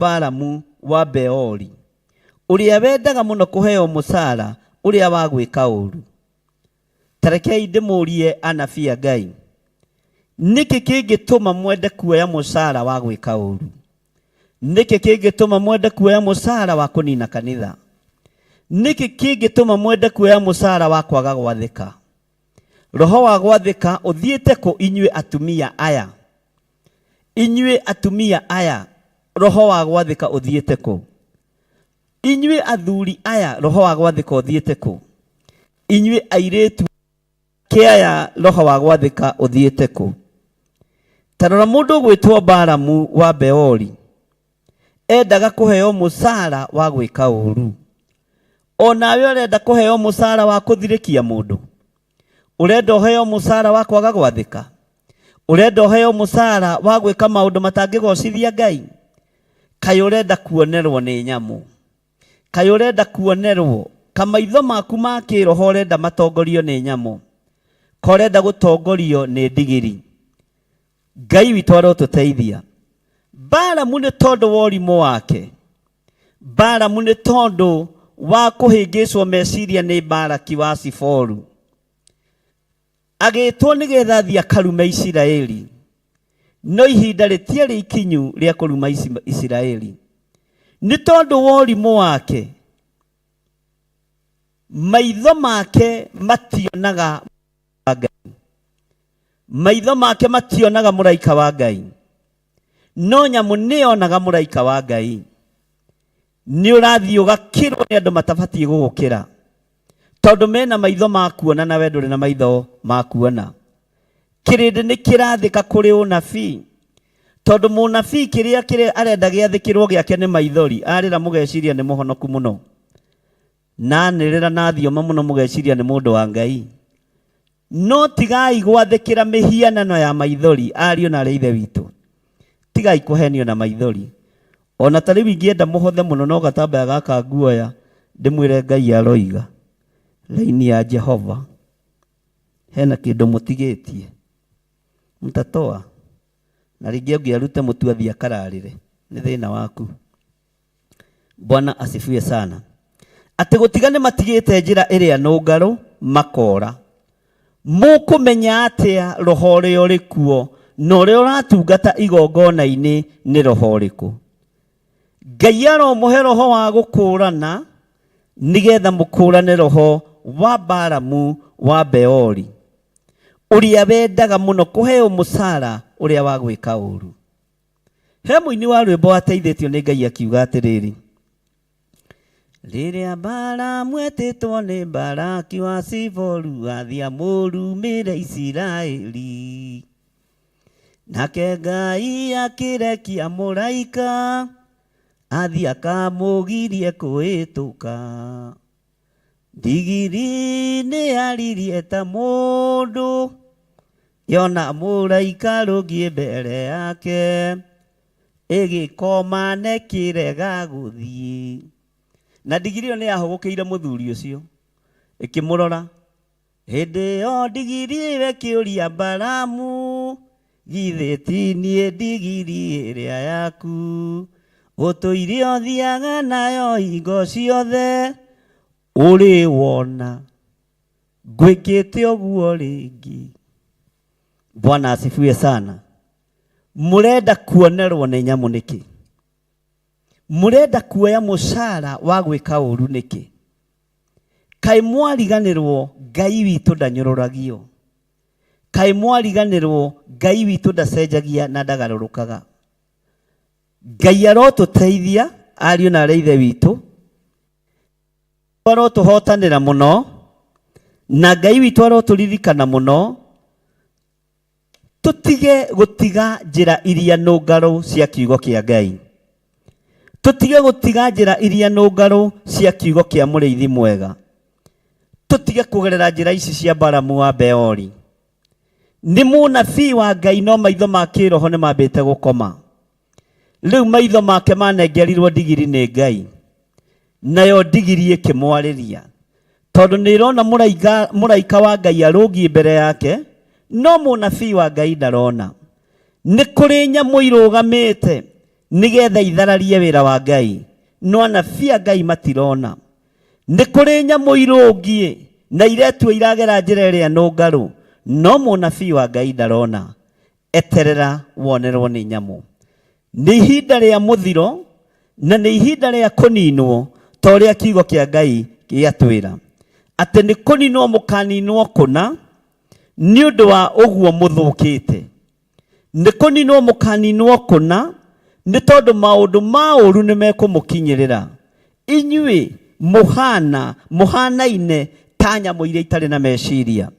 Balamu wa Beori, uria wendaga muno kuheo musara uria wa gwika uru. Tarekei ndimurie anabii a Ngai, niki kingituma mwende kuoya musara wa gwika uru? Niki kingituma mwende kuoya musara wa kunina kanitha? Niki kingituma mwende kuoya musara wa kwaga gwathika? Roho wa gwathika uthiete ku inyue atumia aya? Inyue atumia aya, roho wa gwathika uthiete ku? Inyue athuri aya, roho wa gwathika uthiete ku? Inyue airetu aya, roho wa gwathika uthiete ku? Tarora mundu gwitwo Balamu wa Beori endaga kuheo musara wa gwika uru. Onawe urenda kuheo musara wa kuthirikia mundu? Urenda uheo musara wa kwaga gwathika? Urenda uheo musara wa gwika maundu matangigocithia Ngai? Kai urenda kuonerwo ni nyamu? Kai urenda kuonerwo kamaitho maku ma kiroho urenda matongorio ni nyamu? Ka urenda gutongorio ni ndigiri? Ngai witu arotuteithia. Balamu ni tondu wa urimu wake, Balamu ni tondu wa kuhingicwo meciria ni Balaki wa Siforu, agitwo nigetha athii akarume Isiraeli. No ihinda ritiari ikinyu ria kuruma Isiraeli. Ni tondu wa urimu wake, maitho make mationaga Ngai, maitho make mationaga muraika wa Ngai, no nyamu nionaga muraika wa Ngai. Ni urathii ugakirwo ni andu matabatie gugukira, tondu mena maitho ma kuona na we nduri na maitho ma kuona. Kirindi ni kirathika kuri unabii, tondu munabii kiria arenda giathikirwo giake ni maithori. Arira mugeciria ni muhonoku muno, na nirira na thioma muno mugeciria ni mundu wa Ngai. No tigai gwathikira mihianano ya maithori. Ario na ari ithe witu, tigai kuhenio na maithori. Ona tari wingienda muhothe muno no gatambaya gaka nguoya ndimwire Ngai aroiga laini ya Jehova hena kindu mutigitie mtatoa na ringi ungiarute mutu athia kararire ni thina waku. Bwana asifiwe sana. Ati gutigane matigite njira iria nungaru makora. Mukumenya atia roho uria uri kuo na uria uratungata igongona-ini ni roho uriku? Ngai aromuhe roho wa gukurana nigetha mukurane roho wa Balamu wa Beori, uria wendaga muno kuheo musara uria wa gwika uru. He muini wa rwimbo ateithĩtio ni Ngai akiuga atiriri: riria Balamu etĩtwo ni Balaki wa Siforu athia mũrumĩre Isiraeli, nake Ngai akirekia mũraika athii akamũgirie kũhĩtũka. Ndigiri nĩ yaririe ta mũndũ yona mũraika rũngiĩ mbere yake, ĩgĩkoma nekĩrega gũthiĩ. Na ndigiri ĩyo nĩ yahũgũkĩire mũthuri ũcio ĩkĩmũrora. Hĩndĩ ĩyo ndigiri ĩyo ĩkĩũria Balamu, githĩ ti niĩ ndigiri ĩrĩa yaku ũtũire ũthiaga nayo hingo ciothe, ũrĩ wona ngwĩkĩte ũguo rĩngĩ? Bwana asifiwe sana. Murenda kuonerwo ni nyamu niki? Murenda kuoya musara wa gwika uru niki? Kai mwariganirwo Ngai witu ndanyururagio? Kai mwariganirwo Ngai witu ndacenjagia na ndagarurukaga? Ngai arotuteithia ario na ithe witu, arotuhotanira muno, na Ngai witu aroturirikana muno. Tutige gutiga njira iria nungaru cia kiugo kia Ngai. Tutige gutiga njira iria nungaru cia kiugo kia muriithi mwega. Tutige kugerera njira ici cia Balamu wa Beori. Ni munabii wa Ngai no maitho ma kiroho ni mambite gukoma. Riu maitho make manengerirwo ndigiri ni Ngai, nayo ndigiri ikimwariria, tondu ni irona muraika wa Ngai arungi mbere yake, no munabii wa Ngai ndarona. Ni kuri nyamu irugamite nigetha ithararie wira wa Ngai no anabii a Ngai matirona. Nĩ kũrĩ nyamũ irũngiĩ na iretua iragera njĩra ĩrĩa nũngarũ, no mũnabii wa Ngai ndarona. Eterera wonerwo nĩ nyamũ. Nĩ ihinda rĩa mũthiro na nĩ ihinda rĩa kũninwo, ta ũrĩa kiugo kĩa Ngai gĩatwĩra atĩ nĩ kũninwo mũkaninwo kũna nĩ ũndũ wa ũguo mũthũkĩte. Nĩ kũninwo mũkaninwo kũna nĩ tondũ maũndũ ma ũru nĩ mekũmũkinyĩrĩra. Inyuĩ mũhanaine ta nyamũ iria itarĩ na meciria.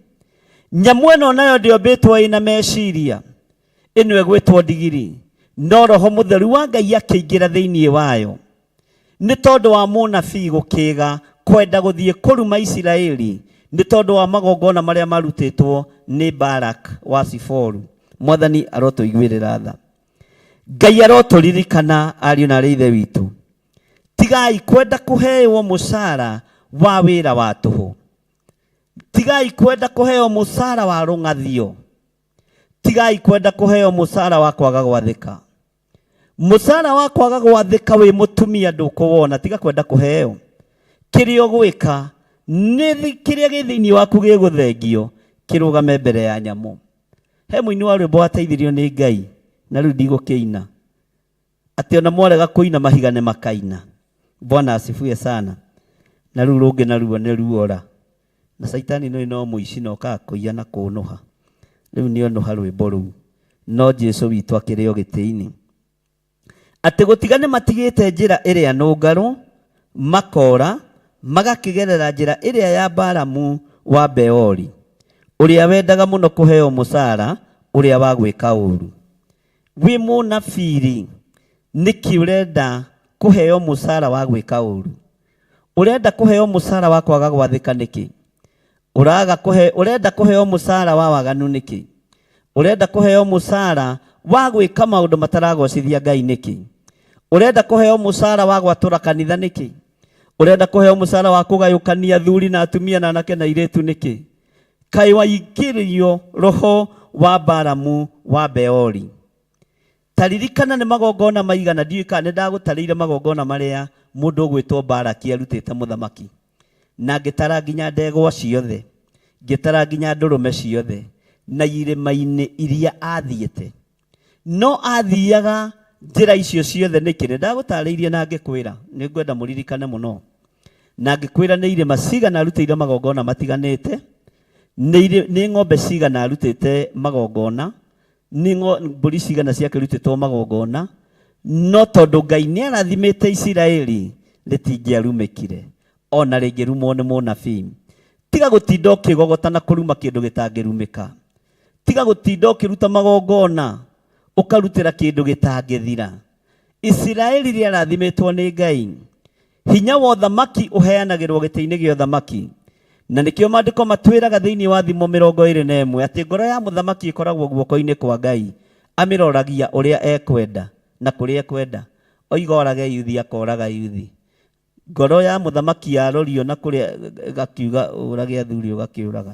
Nyamũ ĩno nayo ndĩombĩtwo ĩna meciria, ĩno ĩgwĩtwo ndigiri, no Roho Mũtheru wa Ngai akĩingĩra thĩinĩ wayo. Nĩ tondũ wa mũnabii gũkĩĩga kwenda gũthiĩ kũruma Isiraeli, nĩ tondũ wa magongona marĩa marutĩtwo nĩ Barak wa Siforu. Mwathani arotũiguĩrĩra tha. Ngai arotũririkana ariũ na aarĩ a Ithe witũ. Tigai kwenda kũheo mũcara wa wĩra wa tũhũ. Tigai kwenda kũheo mũcara wa rũng'athio. Tigai kwenda kũheo mũcara wa kwaga gwathĩka. Mũcara wa kwaga gwathĩka wĩ mũtumia ndũkũwona, tiga kwenda kũheo. Kĩrĩa ũgwĩka nĩ kĩrĩa gĩ thĩinĩ waku gĩgũthengio kĩrũgame mbere ya nyamũ. He mũini wa rwĩmbo wateithirio nĩ Ngai, na rĩu ndigũkĩina atĩ ona mwarega kũina mahiga nĩ makaina. Bwana asifiwe sana. Na rĩu rũngĩ naruo nĩ ruora, na Saitani no mũici no okaga kũiya na kũnũha. Rĩu nĩonũha rwĩmbo rũu, no Jesũ witũ akĩrĩ o gĩtĩ-inĩ. Atĩ gũtigane matigĩte njĩra ĩrĩa nũngarũ, makora magakĩgerera njĩra ĩrĩa ya Balamu wa Beori, ũrĩa wendaga mũno kũheo mũcara ũrĩa wa gwĩka ũũru. Wĩ mũnabii, nĩkĩ ũrenda kũheo mũcara wa gwĩka ũũru? Ũrenda kũheo mũcara wa kwaga gwathĩka nĩkĩ? Ũrenda kũheo mũcara wa waganu nĩkĩ? Ũrenda kũheo mũcara wa gwĩka maũndũ mataragocithia Ngai nĩkĩ? Ũrenda kũheo mũcara wa gwatũra kanitha nĩkĩ? Ũrenda kũheo mũcara wa kũgayũkania athuri na atumia na anake na airĩtu nĩkĩ? Kaĩ waingĩrio roho wa Balamu wa Beori. Taririkana nĩ magongona maigana, ndiũĩ kana nĩ ndagũtarĩire magongona marĩa mũndũ ũgwĩtwo Balaki arutĩte mũthamaki. Na ngĩtara nginya ndegwa ciothe, ngĩtara nginya ndũrũme ciothe na irĩma-inĩ iria athiĩte. No athiaga njĩra icio ciothe nĩkĩ? Ndagũtarĩirie na ngĩkwĩra, nĩ ngwenda mũririkane mũno. Na ngĩkwĩra nĩ irĩma cigana arutĩire magongona matiganĩte, nĩ ng'ombe cigana arutĩte magongona, nĩ mbũri cigana ciakĩrutĩtwo magongona. No tondũ Ngai nĩ arathimĩte Isiraeli rĩtingĩarumĩkire, ona rĩngĩrumwo nĩ mũnabii. Tiga gũtinda ũkĩgogota na kũruma kĩndũ gĩtangĩrumĩka. Tiga gũtinda ũkĩruta magongona ũkarutĩra kĩndũ gĩtangĩthira. Isiraeli rĩarathimĩtwo nĩ Ngai. Hinya wa ũthamaki ũheanagĩrwo gĩtĩ-inĩ gĩa ũthamaki. Na nĩkĩo maandĩko matwĩraga thĩinĩ wa Thimo 21 atĩ ngoro ya mũthamaki ĩkoragwo guoko-inĩ kwa Ngai, amĩroragia ũrĩa ekwenda na kũrĩa ekwenda. Oiga orage yuthi akoraga yuthi. Ngoro ya mũthamaki yarorio na kũrĩa gakiuga ũrage athuri ũgakĩũraga.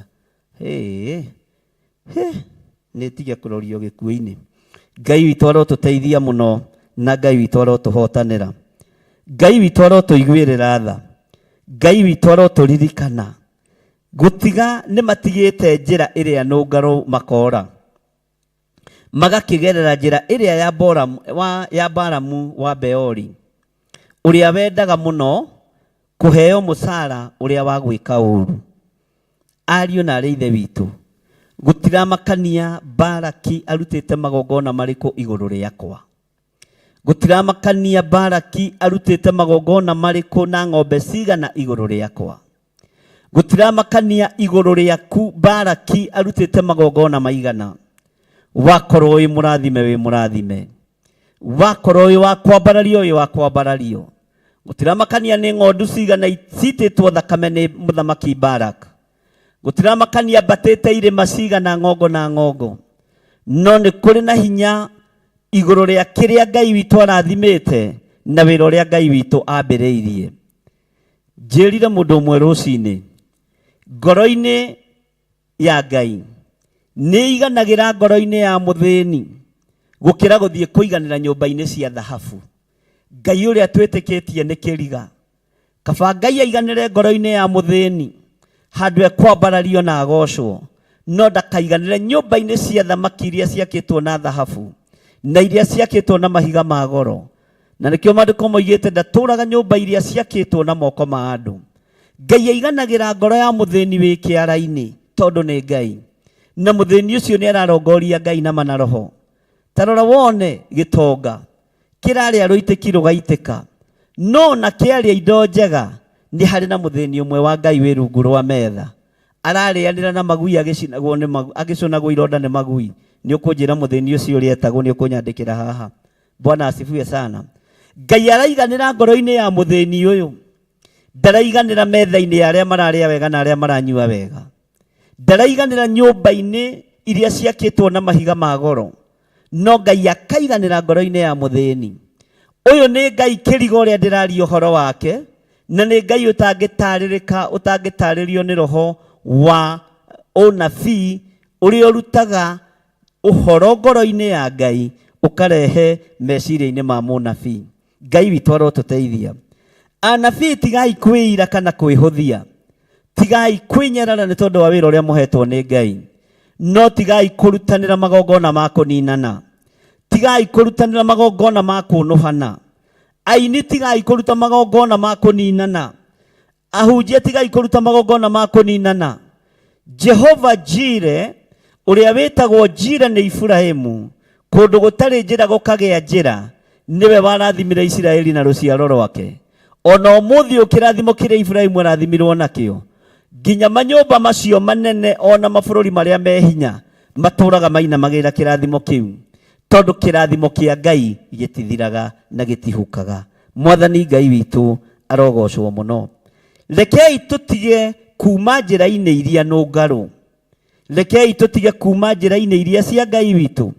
Nĩ tige kũrorio gĩkuũ-inĩ. Ngai witũ arotũteithia mũno, na Ngai witũ arotũhotanĩra. Ngai witũ arotũiguĩrĩra tha. Ngai witũ arotũririkana. Gũtiga nĩ matigĩte njĩra ĩrĩa nũngarũ makora, magakĩgerera njĩra ĩrĩa ya Balamu wa Beori, ũrĩa wendaga mũno kũheo mũcara ũrĩa wa gwĩka ũũru. Ariũ na aarĩ a Ithe witũ, gũtiramakania Balaki arutĩte magongona marĩkũ igũrũ rĩakwa. Gũtiramakania Balaki arutĩte magongona marĩkũ na ng'ombe cigana igũrũ rĩakwa. Gũtiramakania igũrũ rĩaku Balaki arutĩte magongona maigana. Wakorwo wĩ mũrathime wĩ mũrathime, wakorwo wĩ wa kwambarario wĩ wa kwambarario. Gũtiramakania nĩ ng'ondu cigana citĩtwo thakame nĩ mũthamaki Barak. Gũtiramakania mbatĩte irĩma cigana ng'ongo na ng'ongo. No nĩ kũrĩ na hinya igũrũ rĩa kĩrĩa Ngai witũ arathimĩte na wĩra ũrĩa Ngai witũ ambĩrĩirie. Njĩrire mũndũ ũmwe rũcinĩ, ngoro-inĩ ya Ngai nĩ iganagĩra ngoro-inĩ ya mũthĩni, gukira guthie kuiganira nyumba-ini cia thahabu. Ngai uria twitikitie ni kiriga. Kaba Ngai aiganire ngoro-ini ya muthini handu ekwambarario na agocwo, no ndakaiganire nyumba-ini cia thamaki iria ciakitwo na thahabu na iria ciakitwo na mahiga ma goro. Na nikio maandiko moigite ndaturaga nyumba iria ciakitwo na moko ma andu. Ngai aiganagira ngoro ya muthini wi kiara-ini tondu ni Ngai, na muthini ucio ni ararongoria Ngai na manaroho. Tarora wone gitonga kiraria ruitiki rugaitika, no na kiaria indo njega ni hari na muthini umwe wa Ngai wi rungu rwa metha ararianira na magui agicinagwo ni magui, agicunagwo ironda ni magui. Ni ukunjira muthini ucio uri etagwo, ni ukunyandikira haha. Bwana asifiwe sana. Ngai araiganira ngoro-ini ya muthini uyu, ndaraiganira metha-ini ya aria mararia wega na aria maranyua wega. Ndaraiganira nyumba-ini iria ciakitwo na mahiga ma goro, no Ngai akaiganira ngoro-ini ya muthini. Uyu ni Ngai kirigo uria ndiraria uhoro wake, na ni Ngai utangitaririka, utangitaririo ni roho wa unabii uria urutaga uhoro ngoro-ini ya Ngai ukarehe meciria-ini ma munabii. Ngai witu arotuteithia. Anabii tigai kwira kana kwihuthia, tigai kwinyarara ni tondu wa wira uria muhetwo ni Ngai, no tigai kurutanira magongona ma kuninana, tigai kurutanira magongona ma kunuhana. Aini tigai kuruta magongona ma kuninana, ahunjia tigai kuruta magongona ma kuninana. Jehova Jire uria witagwo Jire ni Ibrahimu, kundu gutari njira gukagea njira, niwe warathimire Isiraeli na ruciaro rwake. Ona umuthi ukirathimo kire Ibrahimu arathimirwo nakio, nginya manyumba macio manene ona mabururi maria mehinya maturaga mainamagira kirathimo kiu, tondu kirathimo kia Ngai gitithiraga na gitihukaga. Mwathani Ngai witu arogocwo muno. Rekei tutige kuma njira-ini iria nungaru, rekei tutige kuma njira-ini iria cia Ngai witu,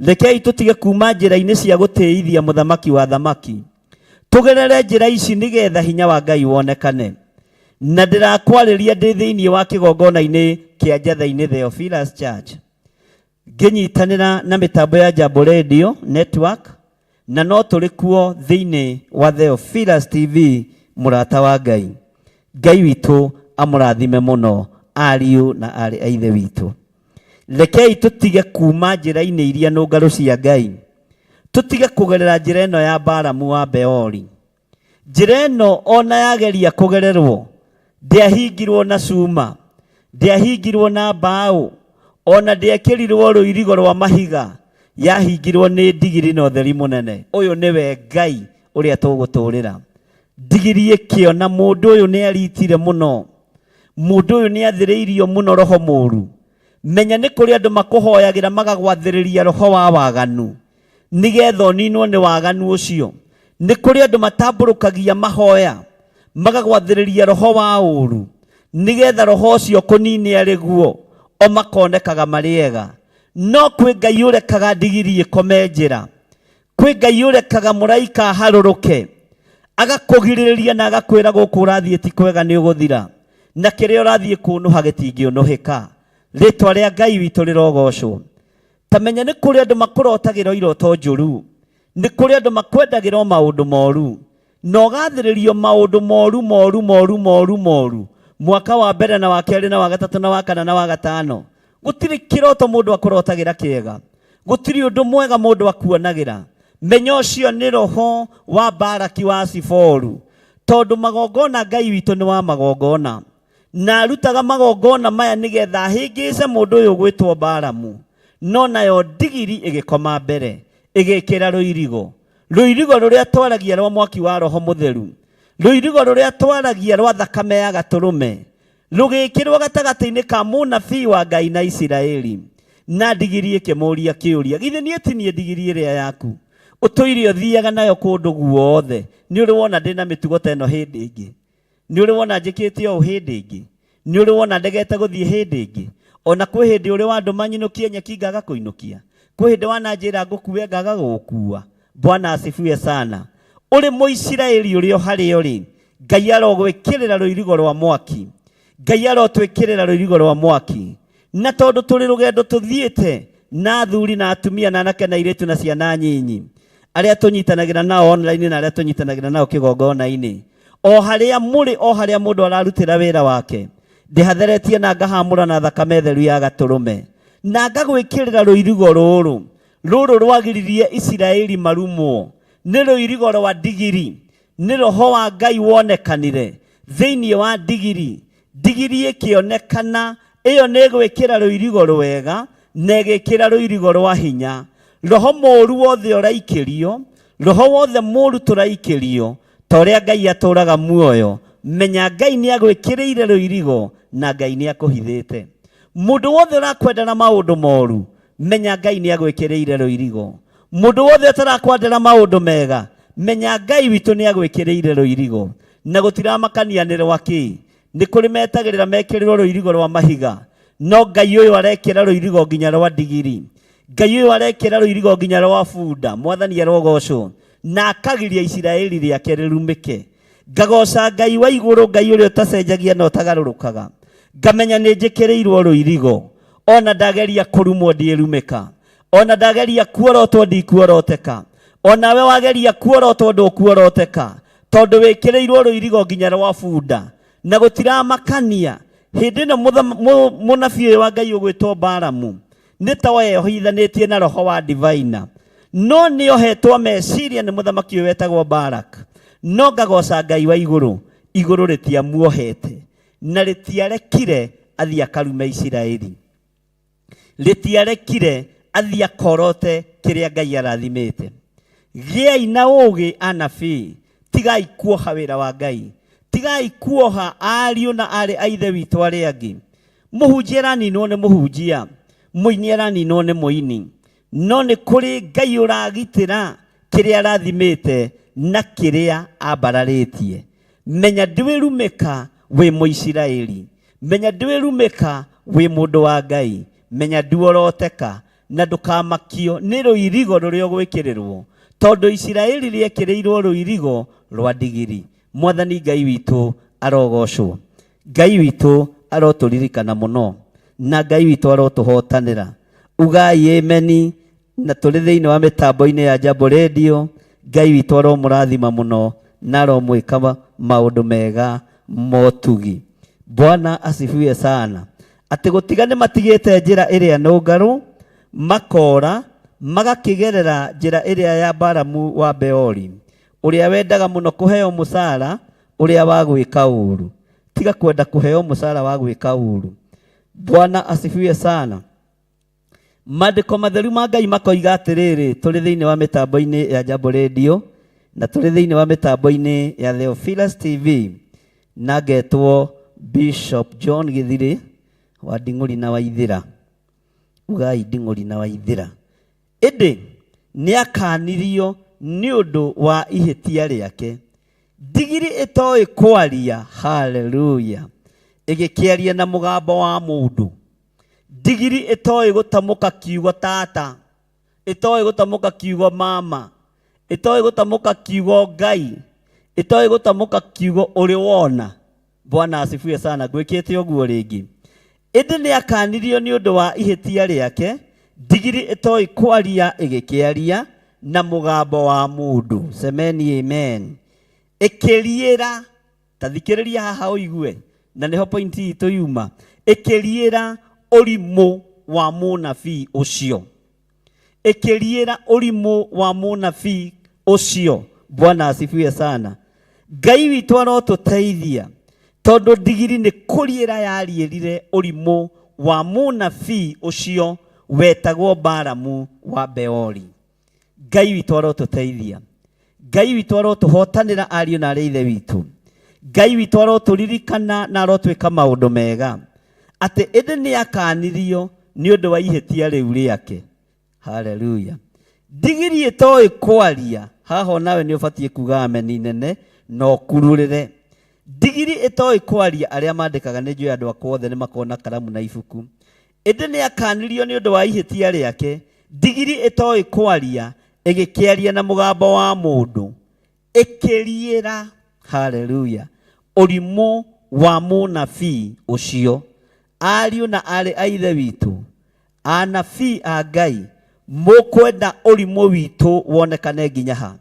rekei tutige kuma njira-ini cia gutiithia muthamaki wa thamaki, tugerere njira ici nigetha hinya wa Ngai wonekane. Na ndirakwariria ndi thiini wa kigongona-ini kia Njatha-ini Theophilus Church, nginyitanira na mitambo ya Jambo Radio Network, na no turi kuo thiini wa Theophilus TV. Murata wa Ngai, Ngai witu amurathime muno ariu na ari a ithe witu. Rekei tutige kuma njira-ini iria nungaru cia Ngai, tutige kugerera njira ino ya Balamu wa Beori. Njira ino ona yageria kugererwo, ndiahingirwo na cuma, ndiahingirwo na mbao, ona ndiekirirwo ruirigo rwa mahiga, yahingirwo ni ndigiri na utheri munene. Uyu niwe Ngai uria tuguturira. Ndigiri ikiona mundu uyu ni aritire muno, mundu uyu ni athiriirio muno roho muru. Menya ni kuri andu makuhoyagira magagwathiriria roho wa waganu, nigetha ninwo ni waganu ucio. Ni kuri andu matamburukagia mahoya magagwathiriria roho wa uru, nigetha roho ucio kunini ari guo o makonekaga mariega. No kwi Ngai urekaga ndigiri ikome njira, kwi Ngai urekaga muraika haruruke agakugiririria na agakwira guku urathie ti kwega ni uguthira, na kiria urathie kunuha gitingiunuhika. Ritwa ria Ngai witu rirogocwo. Tamenya ni kuri andu makurotagirwo iroto njuru, ni kuri andu makwendagirwo maundu moru, no gathiririo maundu moru mwaka wa mbere na wa keri na wa gatatu na wa kana na wa gatano. Gutiri kiroto mundu akurotagira kiega, gutiri undu mwega mundu akuonagira. Menya ucio ni roho wa Baraki wa Siforu, tondu magongona Ngai witu ni wa magongona, na arutaga magongona maya nigetha ahingice mundu uyu gwitwo Balamu. No nayo ndigiri igikoma mbere igikira ruirigo, ruirigo ruria twaragia rwa mwaki wa roho mutheru, ruirigo ruria twaragia rwa thakame ya gaturume, rugikirwo gatagati-ini ka munabii wa Ngai na Isiraeli. Na ndigiri ikimuria kiuria, githe ni etinie ndigiri iria yaku utuire uthiaga nayo kundu guothe? Ni uri wona ndina mitugo teno hindi ingi? Ni uri wona njikite o hindi ingi? Ni uri wona ndegete guthie hindi ingi? Ona kwi hindi uri wa nduma nyinukie nyeki ngaga kuinukia, kwi hindi wana njira ngukue ngaga gukua. Bwana asifiwe sana. Uri Muisiraeli uri o hari uri, Ngai arogwikirira ruirigo rwa mwaki, Ngai arotwikirira ruirigo rwa mwaki. Na tondu turi rugendo tuthiete na athuri na atumia na anake na airĩtu na ciana nyinyi arĩa tũnyitanagira nao online na arĩa tũnyitanagira nao kĩgongona-inĩ, o harĩa mũrĩ, o harĩa mũndũ ararutĩra wĩra wake, ndĩhatheretie na ngahamũra na thakame theru ya gatũrũme na ngagwĩkĩrĩra rũirigo rũrũ rwagiririe Isiraeli marumwo, nĩ rũirigo rwa ndigiri, nĩ roho wa Ngai wonekanire thĩinĩ wa ndigiri ĩkĩonekana, ĩyo nĩ gwĩkĩra rũirigo rwega na ĩgĩkĩra rũirigo rwa hinya. Roho mũru wothe ũraikĩrio, roho wothe mũru tũraikĩrio, ta ũrĩa Ngai atũraga muoyo, menya Ngai nĩ agwĩkĩrĩire rũirigo na Ngai nĩ akũhithĩte. Mũndũ wothe ũrakwendera maũndũ moru, menya Ngai nĩ agwĩkĩrĩire rũirigo. Mũndũ wothe ũtarakwendera maũndũ mega, menya Ngai witũ nĩ agwĩkĩrĩire rũirigo. Na gũtiramakania nĩ rwakĩ, nĩ kũrĩ metagĩrĩra mekĩrĩrwo rũirigo rwa mahiga, no Ngai ũyũ arekĩra rũirigo nginya rwa ndigiri. Ngai ũyũ arekĩra rũirigo nginya rwa bunda, Mwathani arogocwo, na akagiria Isiraeli rĩake rĩrumĩke. Ngagoca Ngai wa igũrũ, Ngai ũrĩa ũtacenjagia na ũtagarũrũkaga, ngamenya nĩ njĩkĩrĩirwo rũirigo, ona ndageria kũrumwo ndiĩrumĩka, ona ndageria kuorotwo ndikuoroteka, ona we wageria kuorotwo ndũkuoroteka, tondũ wĩkĩrĩirwo rũirigo nginya rwa bunda. Na gũtiramakania hĩndĩ ĩno mũnabii ũyũ wa Ngai ũgwĩtwo Balamu nĩ ta weyohithanĩtie na roho wa divina, no nĩ ohetwo meciria nĩ mũthamaki ũyũ wetagwo Balak. No ngagoca Ngai wa igũrũ rĩtiamuohete na rĩtiarekire athiĩ akarume Isiraeli, rĩtiarekire athiĩ akorote kĩrĩa Ngai arathimĩte. Gĩai na ũũgĩ anabii, tigai kuoha wĩra wa Ngai, tigai kuoha ariũ na arĩ a ithe witũ arĩa angĩ. Mũhunjia araninwo nĩ mũhunjia, mũini araninwo nĩ mũini, no nĩ kũrĩ Ngai ũragitĩra kĩrĩa arathimĩte na kĩrĩa ambararĩtie. Menya ndwĩrumĩka wĩ Mũisiraeli, menya ndwĩrumĩka wĩ mũndũ wa Ngai, menya nduoroteka na ndũkamakio nĩ rũirigo rũrĩa ũgwĩkĩrĩrwo, tondũ Isiraeli rĩekĩrĩirwo rũirigo rwa ndigiri. Mwathani Ngai witũ arogocwo, Ngai witũ arotũririkana mũno, na Ngai witũ arotũhotanĩra. Ugai ameni, na tũrĩ thĩinĩ wa mĩtambo-inĩ ya Jambo Radio. Ngai witũ aromũrathima mũno na aromwĩka maũndũ mega motugi. Bwana asifiwe sana. Atĩ gũtiga nĩ matigĩte njĩra ĩrĩa nũngarũ, makora magakĩgerera njĩra ĩrĩa ya Balamu wa Beori, ũrĩa wendaga mũno kũheo mũcara ũrĩa wa gwĩka ũũru. Tiga kwenda kũheo mũcara wa gwĩka ũũru. Bwana asifiwe sana. Maandĩko matheru ma Ngai makoiga atĩrĩrĩ, tũrĩ thĩinĩ wa mĩtambo-inĩ ya Jambo Radio na tũrĩ thĩinĩ wa mĩtambo-inĩ ya Theophilus TV, na ngetwo Bishop John Githiri wa Nding'uri na Waithĩra. Ugai Nding'uri na Waithĩra. Ĩndĩ nĩ akanirio nĩ ũndũ wa ihĩtia rĩake. Ndigiri ĩtoĩ kwaria, haleluya, ĩgĩkĩaria na mũgambo wa mũndũ. Ndigiri ĩtoĩ gũtamũka kiugo tata, ĩtoĩ gũtamũka kiugo mama, ĩtoĩ gũtamũka kiugo Ngai, ĩtoĩ gũtamũka kiugo ũrĩ wona. Bwana asifiwe sana. Gwĩkĩte ũguo rĩngĩ. Ĩndĩ nĩ akanirio nĩ ũndũ wa ihĩtia rĩake. Ndigiri ĩtoĩ kwaria ĩgĩkĩaria na mũgambo wa mũndũ. Semeni amen. Ĩkĩriĩra, tathikĩrĩria haha ũigue, na nĩho point itũ yuma. Ĩkĩriĩra ũrimũ wa mũnabii ũcio, ĩkĩriĩra ũrimũ wa mũnabii ũcio. Bwana asifiwe sana. Ngai witũ arotũteithia, tondũ ndigiri nĩ kũriĩra yariĩrire ũrimũ wa mũnabii ũcio wetagwo Balamu wa Beori. Ngai witũ arotũteithia, Ngai witũ arotũhotanĩra ariũ na arĩa ithe witũ. Ngai witũ arotũririkana na arotwĩka maũndũ mega. Atĩ ĩndĩ nĩ akanirio nĩ ũndũ wa ihĩtia rĩu rĩake. Haleluya. Ndigiri ĩtoĩ kwaria, haha nawe nĩ ũbatiĩ kuga ameni nene na ũkururĩre. Ndigiri ĩtoĩ kwaria, arĩa mandĩkaga nĩ njũĩ andũ akwa othe nĩ makona karamu na ibuku. Ĩndĩ nĩ akanirio nĩ ũndũ wa ihĩtia rĩake. Ndigiri ĩtoĩ kwaria ĩgĩkĩaria na mũgambo wa mũndũ, ĩkĩriĩra, haleluya, ũrimũ wa mũnabii ũcio. Ariũ na arĩ a ithe witũ, anabii a Ngai mukwenda ũrimũ witũ wonekane nginya ha?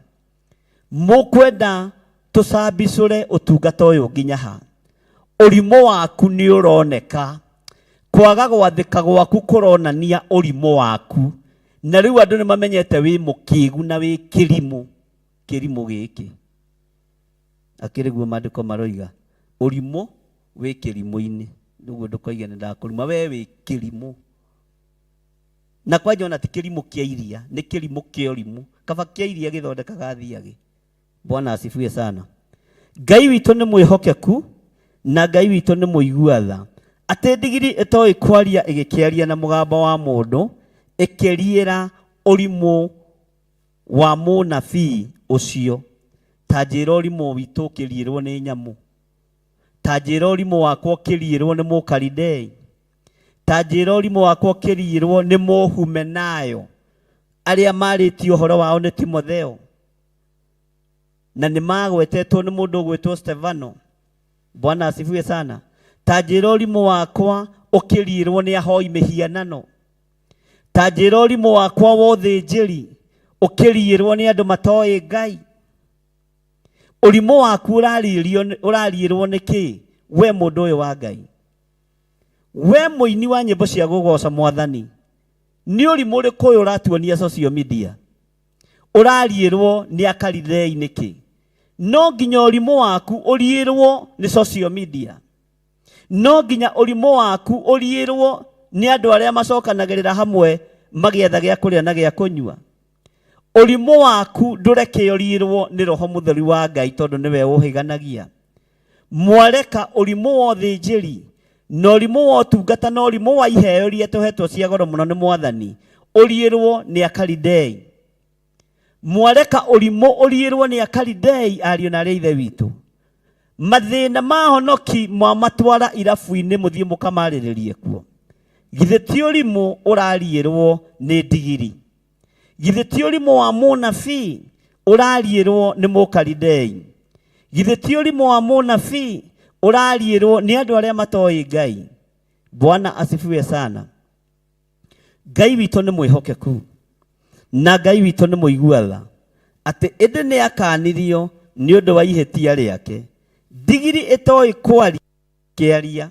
Mukwenda tũcambicũre ũtungata ũyũ nginya ha? Ũrimũ waku nĩ ũroneka, kwaga gwathĩka gwaku kũronania ũrimũ waku, na rĩu andũ nĩ mamenyete wĩ mũkĩgu na wĩ kĩrimũ gĩkĩ. Akĩrĩguo maandĩko maroiga ũrimũ wĩ kĩrimũ-inĩ, nĩguo ndũkoige nĩ ndakũrima, we wĩ kĩrimũ. Na kwanja ona ti kĩrimũ kĩa iria, nĩ kĩrimũ kĩa ũrimũ. Kaba kĩa iria gĩthondekaga thiagĩ. Bwana asifiwe sana. Ngai witũ nĩ mwĩhokeku na Ngai witũ nĩ mũigua tha. Atĩ ndigiri ĩtoĩ kwaria ĩgĩkĩaria na mũgambo wa mũndũ, ĩkĩriĩra ũrimũ wa mũnabii ũcio. Ta njĩra ũrimũ witũ ũkĩriĩrwo nĩ nyamũ, ta njĩra ũrimũ wakwa ũkĩriĩrwo nĩ Mũkalidei, ta njĩra ũrimũ wakwa ũkĩriĩrwo nĩ Mũhumenayo, arĩa marĩtio ũhoro wao nĩ Timotheo na nĩ magwetetwo nĩ mũndũ ũgwĩtwo Stefano. Bwana asifiwe sana. Ta njĩra ũrimũ wakwa ũkĩriĩrwo nĩ ahoi mĩhianano, ta njĩra ũrimũ wakwa wa ũthĩnjĩri ũkĩriĩrwo nĩ andũ matoĩ Ngai. Ũrimũ waku ũrariĩrwo nĩ kĩ, we mũndũ ũyũ wa Ngai? We mũini wa nyĩmbo cia gũgoca Mwathani, nĩ ũrimũ ũrĩkũ ũyũ ũratuonia social media? Ũrariĩrwo nĩ Akalidei nĩkĩ? No nginya ũrimũ waku ũriĩrwo nĩ social media. No nginya ũrimũ waku ũriĩrwo nĩ andũ arĩa macokanagĩrĩra hamwe magĩetha gĩa kũrĩa na gĩa kũnyua. Ũrimũ waku ndũreke ũriĩrwo nĩ Roho Mũtheru wa Ngai, tondũ nĩwe ũhĩganagia. Mwareka ũrimũ wa ũthĩnjĩri na ũrimũ wa ũtungata na ũrimũ wa iheo iria tũhetwo cia goro mũno nĩ Mwathani ũriĩrwo nĩ Akalidei. Mwareka ũrimũ ũriĩrwo nĩ Akalidei, ariũ na arĩa ithe witũ. Mathĩna ma honoki matwara irabu-inĩ mũthiĩ mũkamarĩrĩrie kuo. Githĩ ti ũrimũ ũrariĩrwo nĩ ndigiri? Githĩ ti ũrimũ wa mũnabii ũrariĩrwo nĩ Mũkalidei? Githĩ ti ũrimũ wa mũnabii ũrariĩrwo nĩ andũ arĩa matoĩ Ngai? Bwana asifiwe sana. Ngai witũ nĩ mwĩhokeku na Ngai witũ nĩ mũigua tha, atĩ ĩndĩ nĩ akanirio nĩ ũndũ wa ihĩtia rĩake. Ndigiri ĩtoĩ kwaria kĩaria,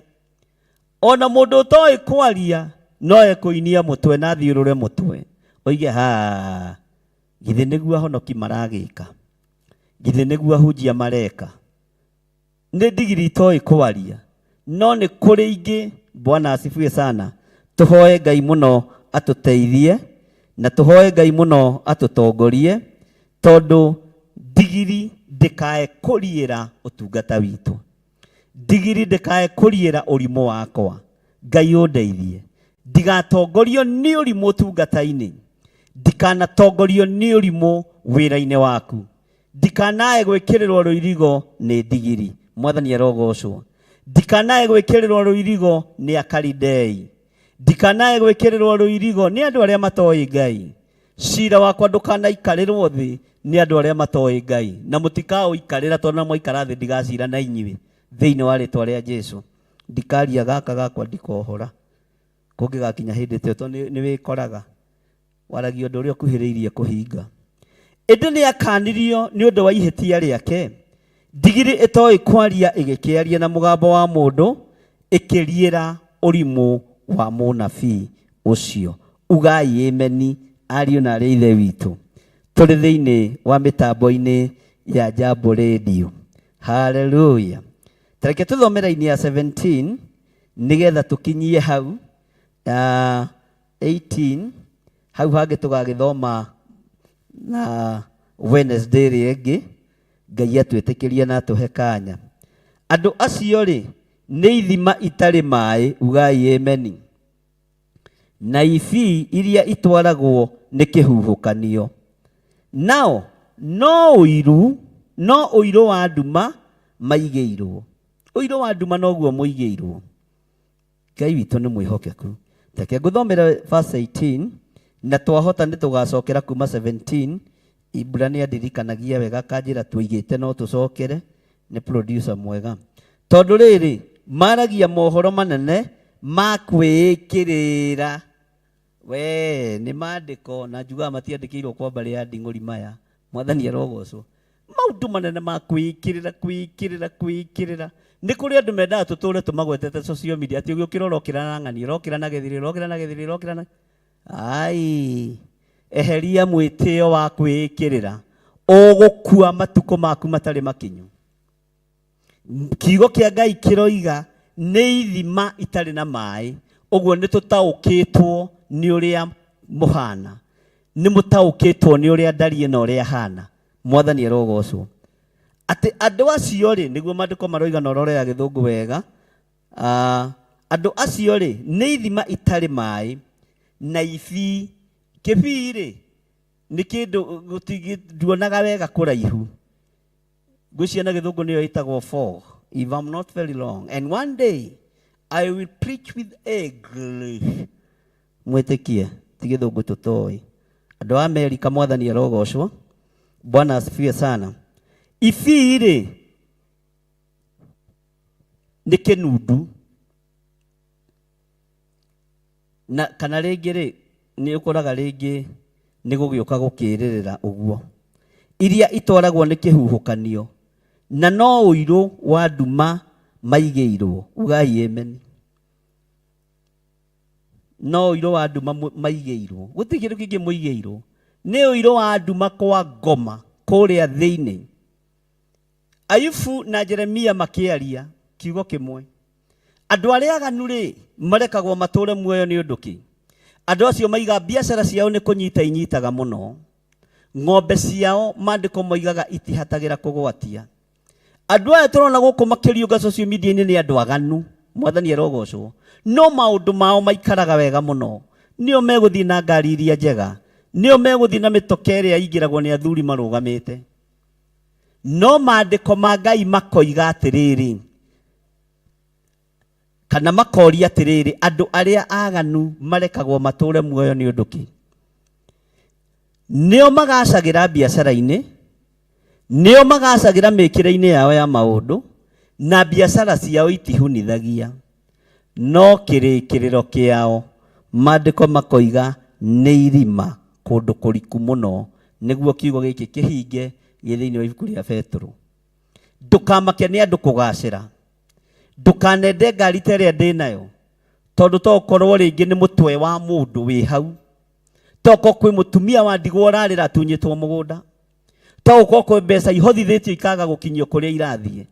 ona mũndũ ũtoĩ kwaria no ekũinia mũtwe na thiũrũre mũtwe oige ha, githĩ nĩguo ahonoki maragĩka? Githĩ nĩguo ahunjia mareka? Nĩ ndigiri itoĩ kwaria, no nĩ kũrĩ ingĩ. Bwana asifiwe sana. Tũhoe Ngai mũno atũteithie na tũhoe Ngai mũno atũtongorie, tondũ ndigiri ndĩkae kũriĩra ũtungata witũ. Ndigiri ndĩkae kũriĩra ũrimũ wakwa. Ngai ũndeithie ndigatongorio nĩ ũrimũ ũtungata-inĩ, ndikanatongorio nĩ ũrimũ wĩra-inĩ waku, ndikanae gwĩkĩrĩrwo rũirigo nĩ ndigiri. Mwathani arogocwo. Ndikanae gwĩkĩrĩrwo rũirigo nĩ Akalidei, ndikanae gwĩkĩrĩrwo rũirigo nĩ andũ arĩa matoĩ Ngai. Cira wakwa ndũkanaikarĩrwo thĩ nĩ andũ arĩa matoĩ Ngai, na mũtikaũikarĩra, tondũ na mwaikara thĩ ndigacira na inyuĩ thĩinĩ wa rĩtwa rĩa Jesũ. Ndikaria gaka gakwa ndikohora kũngĩgakinya hĩndĩ ĩyo, tondũ nĩ wĩkoraga waragia ũndũ ũrĩa ũkuhĩrĩirie kũhinga. Ĩndĩ nĩ akanirio nĩ ũndũ wa ihĩtia rĩake. Ndigiri ĩtoĩ kwaria ĩgĩkĩaria na mũgambo wa mũndũ, ĩkĩriĩra ũrimũ wa mũnabii ũcio. Ugai ameni, ariũ na arĩa ithe witũ. Tũrĩ thĩinĩ wa mĩtambo-inĩ ya Jambo Radio. Hallelujah. Tareke tũthome raini ya 17 nĩgetha tũkinyie hau 18. Hau hangĩ tũgagĩthoma na Wednesday rĩngĩ. Ngai atwĩtĩkĩrie na atũhe kanya. Andũ acio rĩ nĩ ithima itarĩ maĩ, ugai ameni, na ibii iria itwaragwo nĩ kĩhuhũkanio. Nao no ũiru wa nduma maigĩirwo. Ũiru wa nduma noguo mũigĩirwo. Ngai witũ nĩ mwĩhokeku. Reke ngũthomere verse 18 na twahota nĩ tũgacokera kuma 17. Ibrania ndirikanagia wega kanjĩra tũigĩte no tũcokere, nĩ producer mwega. Tondũ rĩrĩ maragia mohoro manene ma kwĩĩkĩrĩra we nĩ maandĩko na njugaga matiandĩkĩirwo kwa mbarĩ ya nding'ũri maya. Mwathani arogocwo. Maũndũ manene ma kwĩkĩrĩra nĩ kũrĩ andũ mendaga tũtũũre tũmagwetete social media atĩ ũgĩũkĩra ũrokĩra na ng'ani, ũrokĩra na gĩthiri, ũrokĩra na ai, eheria mwĩtĩo wa kwĩkĩrĩra, ũgũkua matukũ maku matarĩ makinyu. Kiugo kĩa Ngai kĩroiga nĩ ithima itarĩ na maĩ, ũguo nĩ tũtaũkĩtwo nĩ ũrĩa mũhana, nĩ mũtaũkĩtwo nĩ ũrĩa ndariĩ na ũrĩa hana. Mwathani arogocwo. Atĩ andũ acio rĩ, nĩguo maandĩko maroiga na ũrore ya Gĩthũngũ wega, andũ acio rĩ nĩ ithima itarĩ maĩ na ibii. Kĩbii rĩ nĩ kĩndũ nduonaga wega kũraihu. Ngwĩciria na Gĩthũngũ nĩyo ĩtagwo fog, if I'm not very wrong. And one day I will preach with English. Mwĩtĩkie ti Gĩthũngũ tũtoĩ. Andũ a Amerika, Mwathani arogocwo. Bwana asifiwe sana. Ibii rĩ nĩ kĩnundu, na kana rĩngĩ rĩ nĩ ũkoraga rĩngĩ nĩ gũgĩũka gũkĩrĩrĩra ũguo, iria itwaragwo nĩ kĩhuhũkanio, na no ũirũ wa nduma maigĩirwo. Ugai amen. No ũirũ wa nduma maigĩirwo, gũtirĩ kĩndũ kĩngĩ mũigĩirwo. Nĩ ũirũ wa nduma kwa ngoma kũrĩa thĩinĩ. Ayubu na Jeremia makĩaria kiugo kĩmwe. Andũ arĩa aganu rĩ marekagwo matũũre muoyo nĩ ũndũ kĩ? Andũ acio maiga biacara ciao nĩ kũnyita inyitaga mũno. Ng'ombe ciao maandĩko moigaga itihatagĩra kũgwatia. Andũ aya tũrona gũkũ makĩriũnga social media-inĩ nĩ andũ aganu. Mwathani arogocwo. No maũndũ mao maikaraga wega mũno. Nĩo megũthiĩ na ngari iria njega. Nĩo megũthiĩ na mĩtoka ĩrĩa ingĩragwo nĩ athuri marũgamĩte. No maandĩko ma Ngai makoiga atĩrĩrĩ, kana makoria atĩrĩrĩ, andũ arĩa aganu marekagwo matũũre muoyo nĩ ũndũ kĩ? Nĩo magacagĩra biacara-inĩ, nĩo magacagĩra mĩkĩre-inĩ yao ya maũndũ, na biacara ciao itihunithagia. No kĩrĩkĩrĩro kĩao maandĩko makoiga nĩ irima, kũndũ kũriku mũno, nĩguo kiugo gĩkĩ kĩhinge gĩthĩinĩ wa ibuku rĩa Petro. Ndũkamake nĩ andũ kũgacĩra. Ndũkanende ngari ta ĩrĩa ndĩ nayo, tondũ to ũkorwo rĩngĩ nĩ mũtwe wa mũndũ wĩ hau. To ũkorwo kwĩ mũtumia wa ndigwa ũrarĩra atunyĩtwo mũgũnda. To ũkorwo kwĩ mbeca ihothithĩtio ikaga gũkinyio kũrĩa irathiĩ.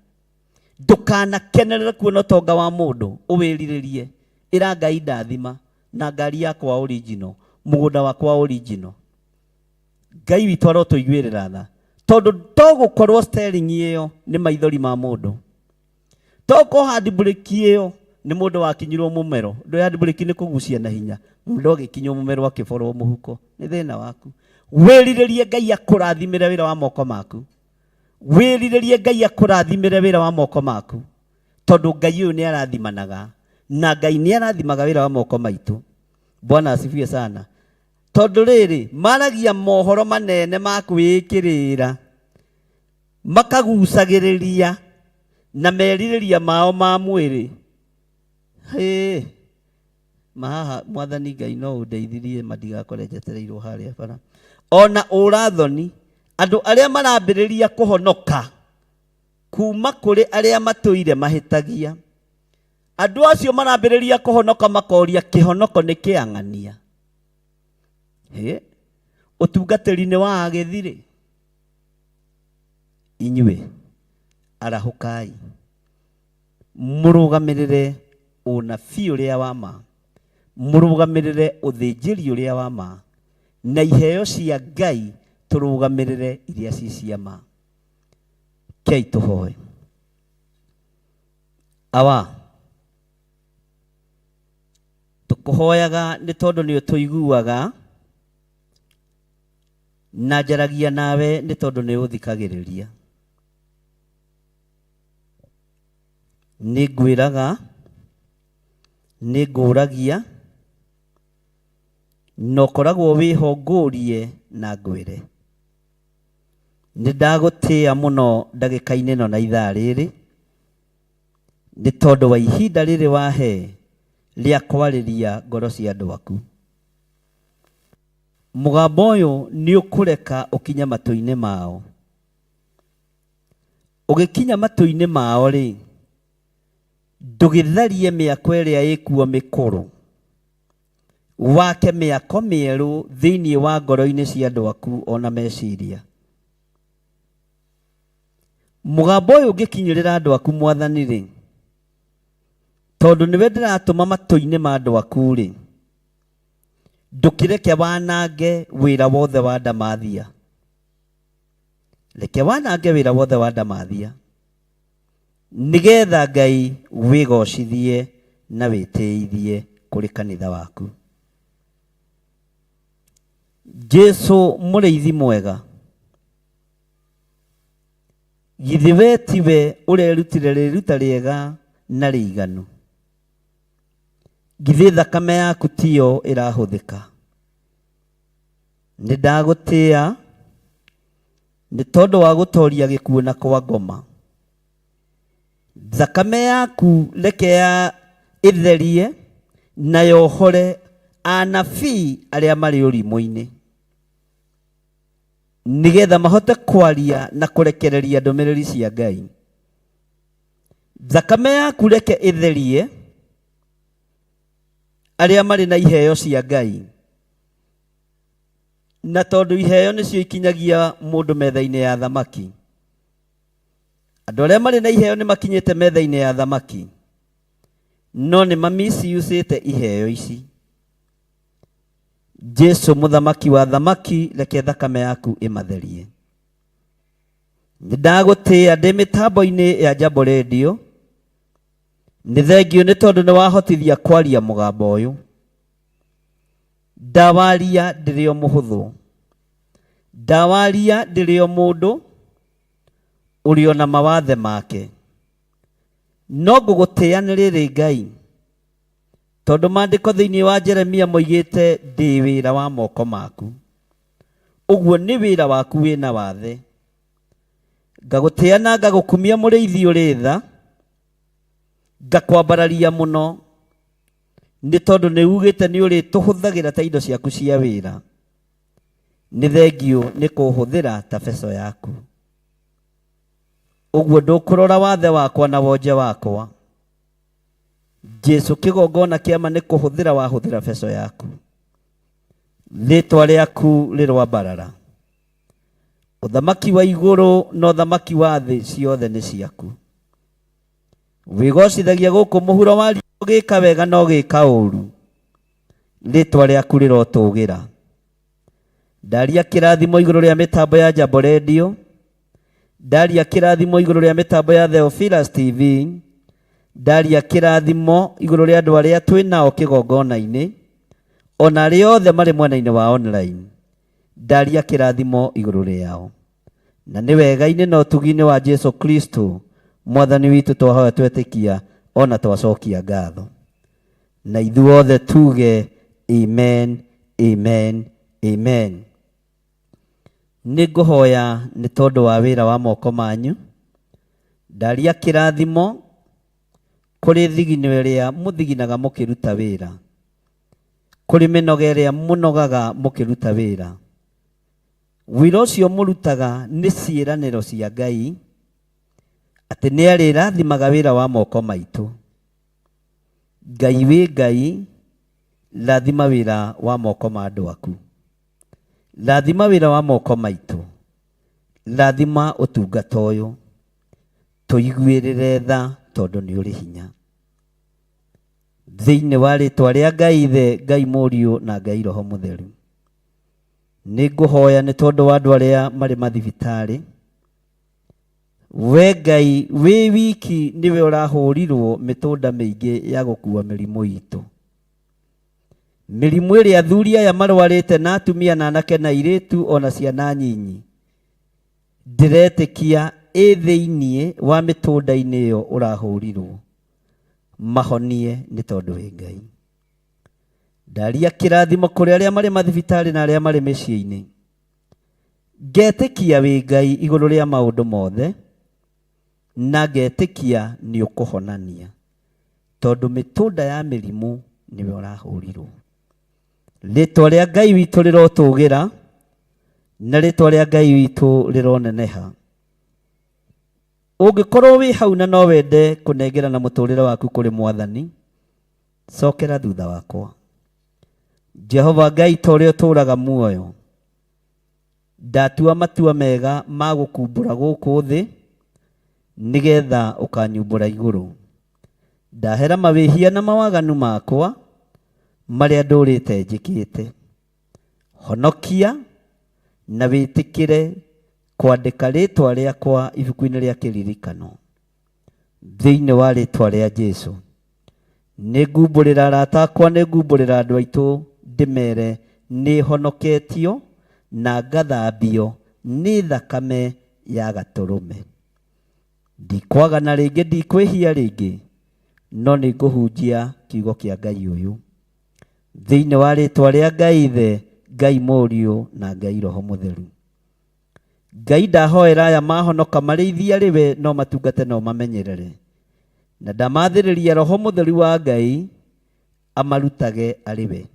Ndũkanakenerere kuona ũtonga wa mũndũ, ũwĩrirĩrie. Ĩra Ngai ndathima na ngari yakwa original, mũgũnda wakwa original. Ngai witũ arotũiguĩrĩra tha, tondũ to gũkorwo steering ĩyo nĩ maithori ma mũndũ. Toko handbrake ĩyo nĩ mũndũ wakinyirwo mũmero. Ndũ handbrake nĩ kũgucia na hinya. Mũndũ agĩkinywo mũmero akĩborwo mũhuko. Nĩ thĩna waku. Wĩrirĩrie Ngai akũrathimĩre wĩra wa moko maku. Wĩrirĩrie Ngai akũrathimĩre wĩra wa moko maku. Tondũ Ngai ũyũ nĩ arathimanaga. Na Ngai nĩ arathimaga wĩra wa moko maitũ. Bwana asifiwe sana. Tondũ rĩrĩ maragia mohoro manene ma kwĩkĩrĩra, makagucagĩrĩria na merirĩria mao ma mwĩrĩ. Mahaha Mwathani Ngai no ũndeithirie madigakore njetereirwo harĩa bara. Ona ũrathoni andũ arĩa marambĩrĩria kũhonoka kuma kũrĩ arĩa matũire mahĩtagia. Andũ acio marambĩrĩria kũhonoka makoria kĩhonoko nĩ kĩang'ania. Ũtungatĩri-inĩ wa agĩthirĩ, inyuĩ arahũkai mũrũgamĩrĩre ũnabii ũrĩa wa ma, mũrũgamĩrĩre ũthĩnjĩri ũrĩa wa ma, na iheo cia Ngai tũrũgamĩrĩre iria ci cia ma. Kei tũhoe. Awa tũkũhoyaga nĩ tondũ nĩ ũtũiguaga, na njaragia nawe nĩ tondũ nĩ ũthikagĩrĩria. Nĩ ngwĩraga, nĩ ngũragia, no koragwo wĩho ngũrie na ngwĩre. Nĩ ndagũtĩĩa mũno ndagĩka-inĩ ĩno na ithaa rĩrĩ, nĩ tondũ wa ihinda rĩrĩ wahe rĩa kwarĩria ngoro cia andũ aku. mugambo uyu ni ukureka ukinya matu-ini mao. Ugikinya matu-ini mao ri, ndugitharie miako iria ikuo mikuru, wake miako mieru thiini wa ngoro-ini cia andu aku ona meciria. Mugambo uyu ungikinyirira andu aku Mwathani ri, tondu niwe ndiratuma matu-ini ma andu aku ri, ndukireke wanange wira wothe wa ndamathia. Reke wanange wira wothe wa ndamathia, nigetha Ngai wigocithie na witiithie kuri kanitha waku. Jesu muriithi mwega, githi we tiwe urerutire riruta riega na riiganu. Githi thakame yaku tiyo irahuthika. Nindagutia ni tondu wa gutoria gikuo na kwa ngoma. Thakame yaku reke ya itherie na yohore anabii aria mari urimu-ini, nigetha mahote kwaria na kurekereria ndumiriri cia Ngai. Thakame yaku reke itherie aria mari na iheo cia Ngai, na tondu iheo nicio ikinyagia mundu metha-ini ya thamaki. Andu aria mari na iheo ni makinyite metha-ini ya thamaki, no ni mamisiusite iheo ici. Jesu muthamaki wa thamaki, reke thakame yaku imatherie. Nindagutia ndi mitambo-ini ya Jambo Radio. Ni thengio ni tondu ni wahotithia kwaria mugambo uyu. Ndawaria ndirio muhuthu, ndawaria ndirio mundu urio na mawathe make, no ngugutia ni riri Ngai, tondu maandiko thiini wa Jeremia moigite ndi wira wa moko maku. Uguo ni wira waku wina wathe. Ngagutia na ngagukumia muriithi uri tha, ngakwambararia muno, ni tondu ni ugite ni uri tuhuthagira ta indo ciaku cia wira. Ni thengio ni kuhuthira ta beco yaku. Uguo ndukurora wathe wakwa na wonje wakwa. Jesu kigongona kiama ni kuhuthira wahuthira beco yaku. Ritwa riaku rirwambarara. Uthamaki wa iguru no uthamaki wa thi ciothe ni ciaku. Wigocithagia guku muhuro wa ria ugika wega no gika uru. Ritwa riaku rirotugira. Ndaria kirathimo iguru ria mitambo ya Jambo Radio. Ndaria kirathimo iguru ria mitambo ya Theophilus TV. Ndaria kirathimo iguru ria andu aria twinao kigongona-ini, ona aria othe mari mwena-ini wa online. Ndaria kirathimo iguru riao. Na ni wega-ini na utugi-ini wa Jesu Kristo Mwathani witu twahoya twetikia ona twacokia ngatho. Na ithuothe tuge amen, amen, amen. Ni nguhoya ni tondu wa wira wa moko manyu. Ndaria kirathimo kuri thigino iria muthiginaga mukiruta wira, kuri minoga iria munogaga mukiruta wira. Wira ucio murutaga ni ciiraniro cia Ngai ati ni arirathimaga wira wa moko maitu. Ngai wi Ngai, rathima wira wa moko ma andu aku. Rathima wira wa moko maitu. Rathima utungata uyu. Tuiguirire tha tondu ni uri hinya. Thiini wa ritwa ria Ngai Ithe, Ngai Muriu na Ngai Roho Mutheru. Ni nguhoya ni tondu wa andu aria mari mathibitari. We Ngai wi wiki niwe urahurirwo mitunda miingi ya gukua mirimu itu. Mirimu iria athuri aya marwarite na atumia na anake na iritu ona ciana nyinyi, ndiretikia thiini wa mitunda-ini iyo urahurirwo mahonie ni tondu wi Ngai. Ndaria kirathimo kuri aria mari mathibitari na aria mari micii-ini. Ngetikia wi Ngai iguru ria maundu mothe, na ngetikia ni ukuhonania tondu mitunda ya mirimu niwe urahurirwo. Ritwa rĩa Ngai witũ rĩrotũgĩra na ritwa rĩa Ngai witũ rĩroneneha. Ũngĩkorwo wĩ hau na no wende kũnengera na mũtũrĩre waku kũrĩ Mwathani, cokera thutha wakwa. Jehova Ngai ta ũrĩa ũtũũraga muoyo, ndatua matua mega ma gũkumbũra gũkũ thĩ nĩgetha ũkanyumbũra igũrũ. Ndahera mawĩhia na mawaganu makwa marĩa ndũrĩte njĩkĩte. Honokia na wĩtĩkĩre kwandĩka rĩtwa rĩakwa ibuku-inĩ rĩa kĩririkano thĩinĩ wa rĩtwa rĩa Jesũ. Nĩ ngumbũrĩra arata akwa, nĩ ngumbũrĩra andũ aitũ ndĩmere nĩ honoketio na ngathambio nĩ thakame ya Gatũrũme. Ndikwagana rĩngĩ, ndikwĩhia rĩngĩ, no nĩ ngũhunjia kiugo kĩa Ngai ũyũ thĩinĩ wa rĩtwa rĩa Ngai Ithe, Ngai Mũriũ na Ngai Roho Mũtheru. Ngai ndahoera aya mahonoka marĩ ithia rĩwe, no matungate no mamenyerere, na ndamathĩrĩria Roho Mũtheru wa Ngai amarutage arĩ we.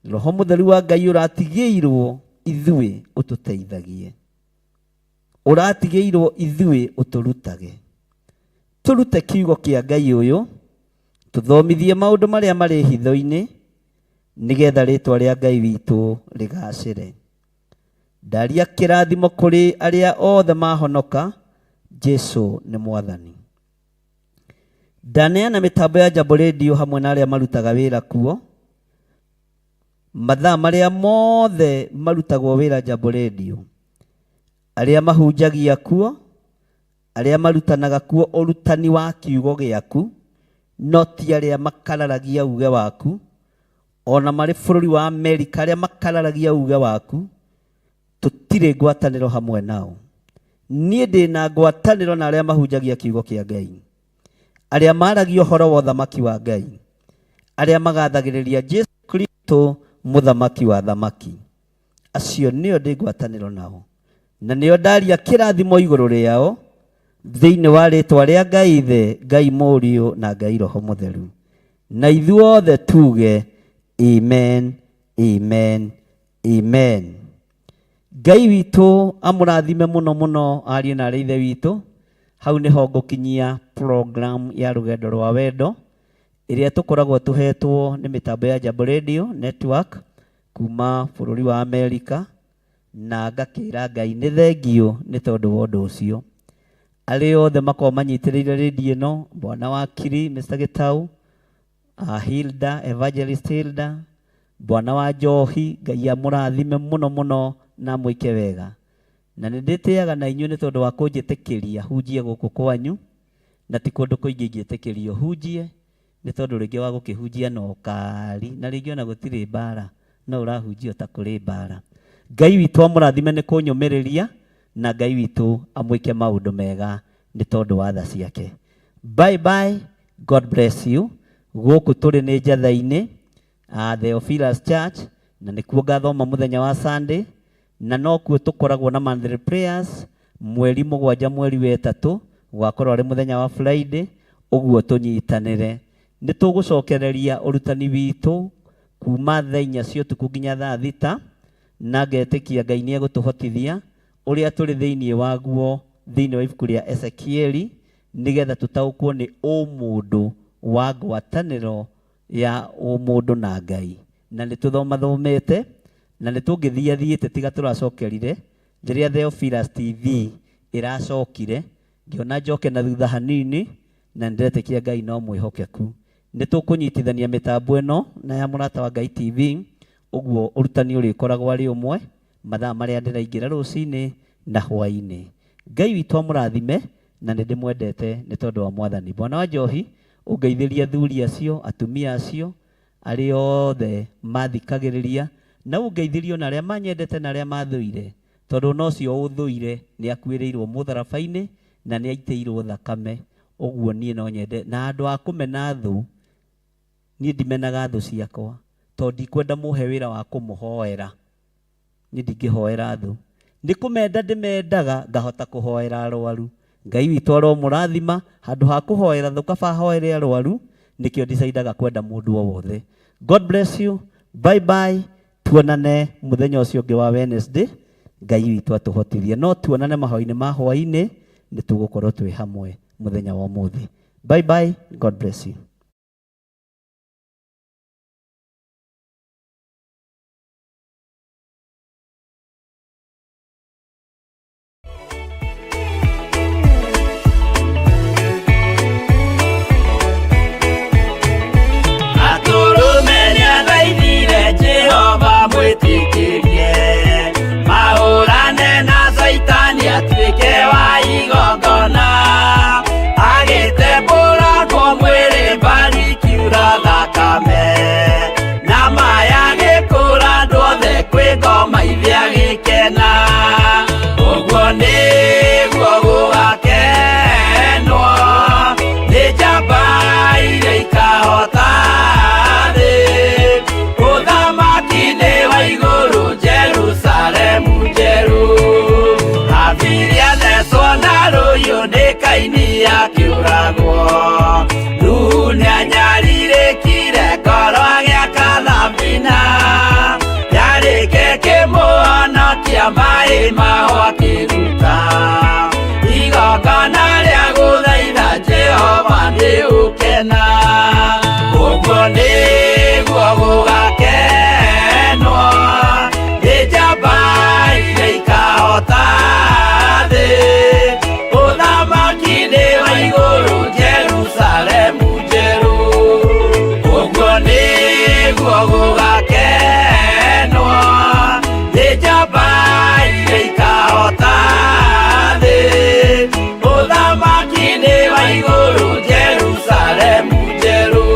Roho Mũtheru wa Ngai ũratigĩirwo ithuĩ ũtũteithagie, ũratigĩirwo ithuĩ ũtũrutage. Tũrute kiugo kĩa Ngai ũyũ, tũthomithie maũndũ marĩa marĩ hitho-inĩ, nĩgetha rĩtwa rĩa Ngai witũ rĩgacĩre. Ndaria kĩrathimo kũrĩ arĩa othe mahonoka. Jesũ nĩ Mwathani. Ndaneana mĩtambo ya Jambo Radio hamwe na arĩa marutaga wĩra kuo. Mathaa marĩa mothe marutagwo wĩra Jambo Radio, arĩa mahunjagia kuo, arĩa marutanaga kuo ũrutani wa kiugo gĩaku, no ti arĩa makararagia uge waku, ona marĩ bũrũri wa Amerika arĩa makararagia uge waku, tũtirĩ ngwatanĩro hamwe nao. Niĩ ndĩna ngwatanĩro na arĩa mahunjagia kiugo kĩa Ngai, arĩa maragia ũhoro wa ũthamaki wa Ngai, arĩa magathagĩrĩria Jesũ Kristo mũthamaki wa thamaki. Acio nĩo ndĩ ngwatanĩro nao, na nĩo ndaria kĩrathimo igũrũ rĩao thĩinĩ wa rĩtwa rĩa Ngai Ithe, Ngai Mũriũ na Ngai Roho Mũtheru. Na ithuothe tuge amen, amen, amen. Ngai witũ amũrathime mũno mũno ariũ na arĩ ithe witũ. Hau nĩho ngũkinyia program ya rũgendo rwa wendo ĩrĩa tũkoragwo tũhetwo nĩ mĩtambo ya Jambo Radio Network kuma bũrũri wa Amerika, na ngakĩra Ngai nĩ thengio nĩ tondũ wa ũndũ ũcio. Arĩ othe makorwo manyitĩrĩire radio ĩno, Bwana Wakiri, Mr. Gitau, Hilda, Evangelist Hilda, Bwana wa Njohi, Ngai amũrathime mũno mũno na mwĩke wega. Na nĩ ndĩtĩaga na inyuĩ nĩ tondũ wa kũnjĩtĩkĩria hunjie gũkũ kwanyu, na ti kũndũ kũingĩ ingĩtĩkĩrio hunjie, nĩ tondũ rĩngĩ wa gũkĩhunjia no kari, na rĩngĩ ona gũtirĩ mbara, no ũrahunjia ta kũrĩ mbara. Ngai witũ amũrathime nĩ kũnyũmĩrĩria, na Ngai witũ amwĩke maũndũ mega nĩ tondũ wa tha ciake. Bye bye, God bless you. Gũkũ tũrĩ nĩ Njatha-inĩ, Theophilus Church, na nĩkuo ngathoma mũthenya wa Sunday, na no kuo tũkoragwo na monthly prayers mweri 7 mweri wa 3, gwakorwo arĩ mũthenya wa Friday. Ũguo tũnyitanĩre, nĩ tũgũcokereria ũrutani witũ kuma thaa 4 cia ũtukũ nginya thaa 6, na ngetĩkia Ngai nĩ egũtũhotithia ũrĩa tũrĩ thĩinĩ waguo thĩinĩ wa ibuku rĩa Ezekieli, nĩgetha tũtaũkwo nĩ ũmũndũ wa ngwatanĩro ya ũmũndũ na Ngai. Na nĩ tũthomete, na nĩ tũngĩthiathiĩte tiga tũracokerire rĩrĩa Theophilus TV ĩracokire, ngĩona njoke na thutha hanini, na ndĩretĩkia Ngai no mwĩhokeku. Nĩ tũkũnyitithania mĩtambo ĩno na ya mũrata wa Ngai TV, ũguo ũrutani ũrĩkoragwo arĩ ũmwe mathaa marĩa ndĩraingĩra rũcinĩ na hwainĩ. Ngai witũ amũrathime, na nĩ ndĩmwendete nĩ tondũ wa Mwathani. Bwana wa Njohi, ũngeithĩrie athuri acio, atumia acio, arĩ othe mathikagĩrĩria, na ũngeithĩrie na arĩa manyendete na arĩa mathũire, tondũ no cio ũthũire nĩ akuĩrĩirwo mũtharaba-inĩ na nĩ aitĩirwo thakame. Ũguo niĩ no nyende na andũ a kũmena thũ, niĩ ndimenaga thũ ciakwa, tondũ ndikwenda mũhe wĩra wa kũmũhoera. Niĩ ndingĩhoera thũ, nĩ kũmenda ndĩmendaga, ngahota kũhoera arwaru. Ngai witũ aromũrathima, handũ ha kũhoera thũ kaba hoere arwaru, nĩkĩo ndicaidaga kwenda mũndũ o wothe. God bless you. Bye bye, tuonane muthenya ucio ungi wa Wednesday. Ngai witũ atuhotithie, no tuonane mahoya-inĩ ma hwaĩ-inĩ, nĩ tũgũkorwo twĩ hamwe muthenya wa ũmũthĩ. Bye bye, God bless you. Kaini ya kiuragwo Dunia nyarire kire koro agĩaka thabina Yarĩke kĩmũhonokia maĩ mahwa kĩruta Igongona rĩa gũthaitha Jehova nĩ ũkena Ũguo nĩguo gũgakenwo Nĩ njamba iria ikahota thĩ Jerusalemu njerũ Ũguo nĩguo gũgakenwo Nĩ njamba iria ikahota thĩ Ũthamaki-inĩ wa igũrũ Jerusalemu njerũ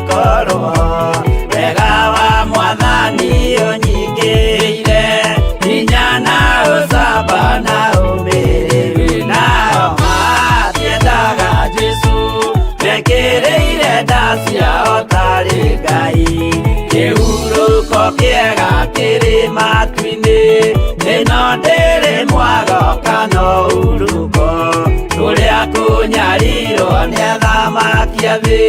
Korwo wega wa Mwathani ũnyingĩire hinya na ũcamba na ũmĩrĩru nao matiendaga Jesũ mekĩrĩire nda ciao tarĩ Ngai kĩhurũko kĩega kĩrĩ matu-inĩ ĩno ndĩrĩ mwago kana ũruko tũrĩa kũnyarirwo nĩ athamaki a thĩ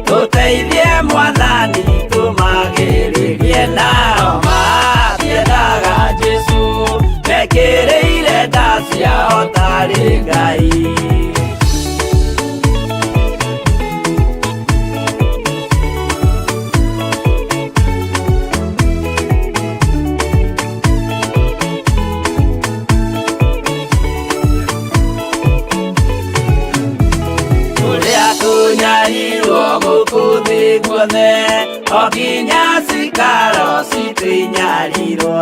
tũteithie Mwathani tũmagĩrĩrie nao matiendaga Jesũ mekĩrĩire nda ciao tarĩ Ngai Okinya cikaro citwĩnyarirwo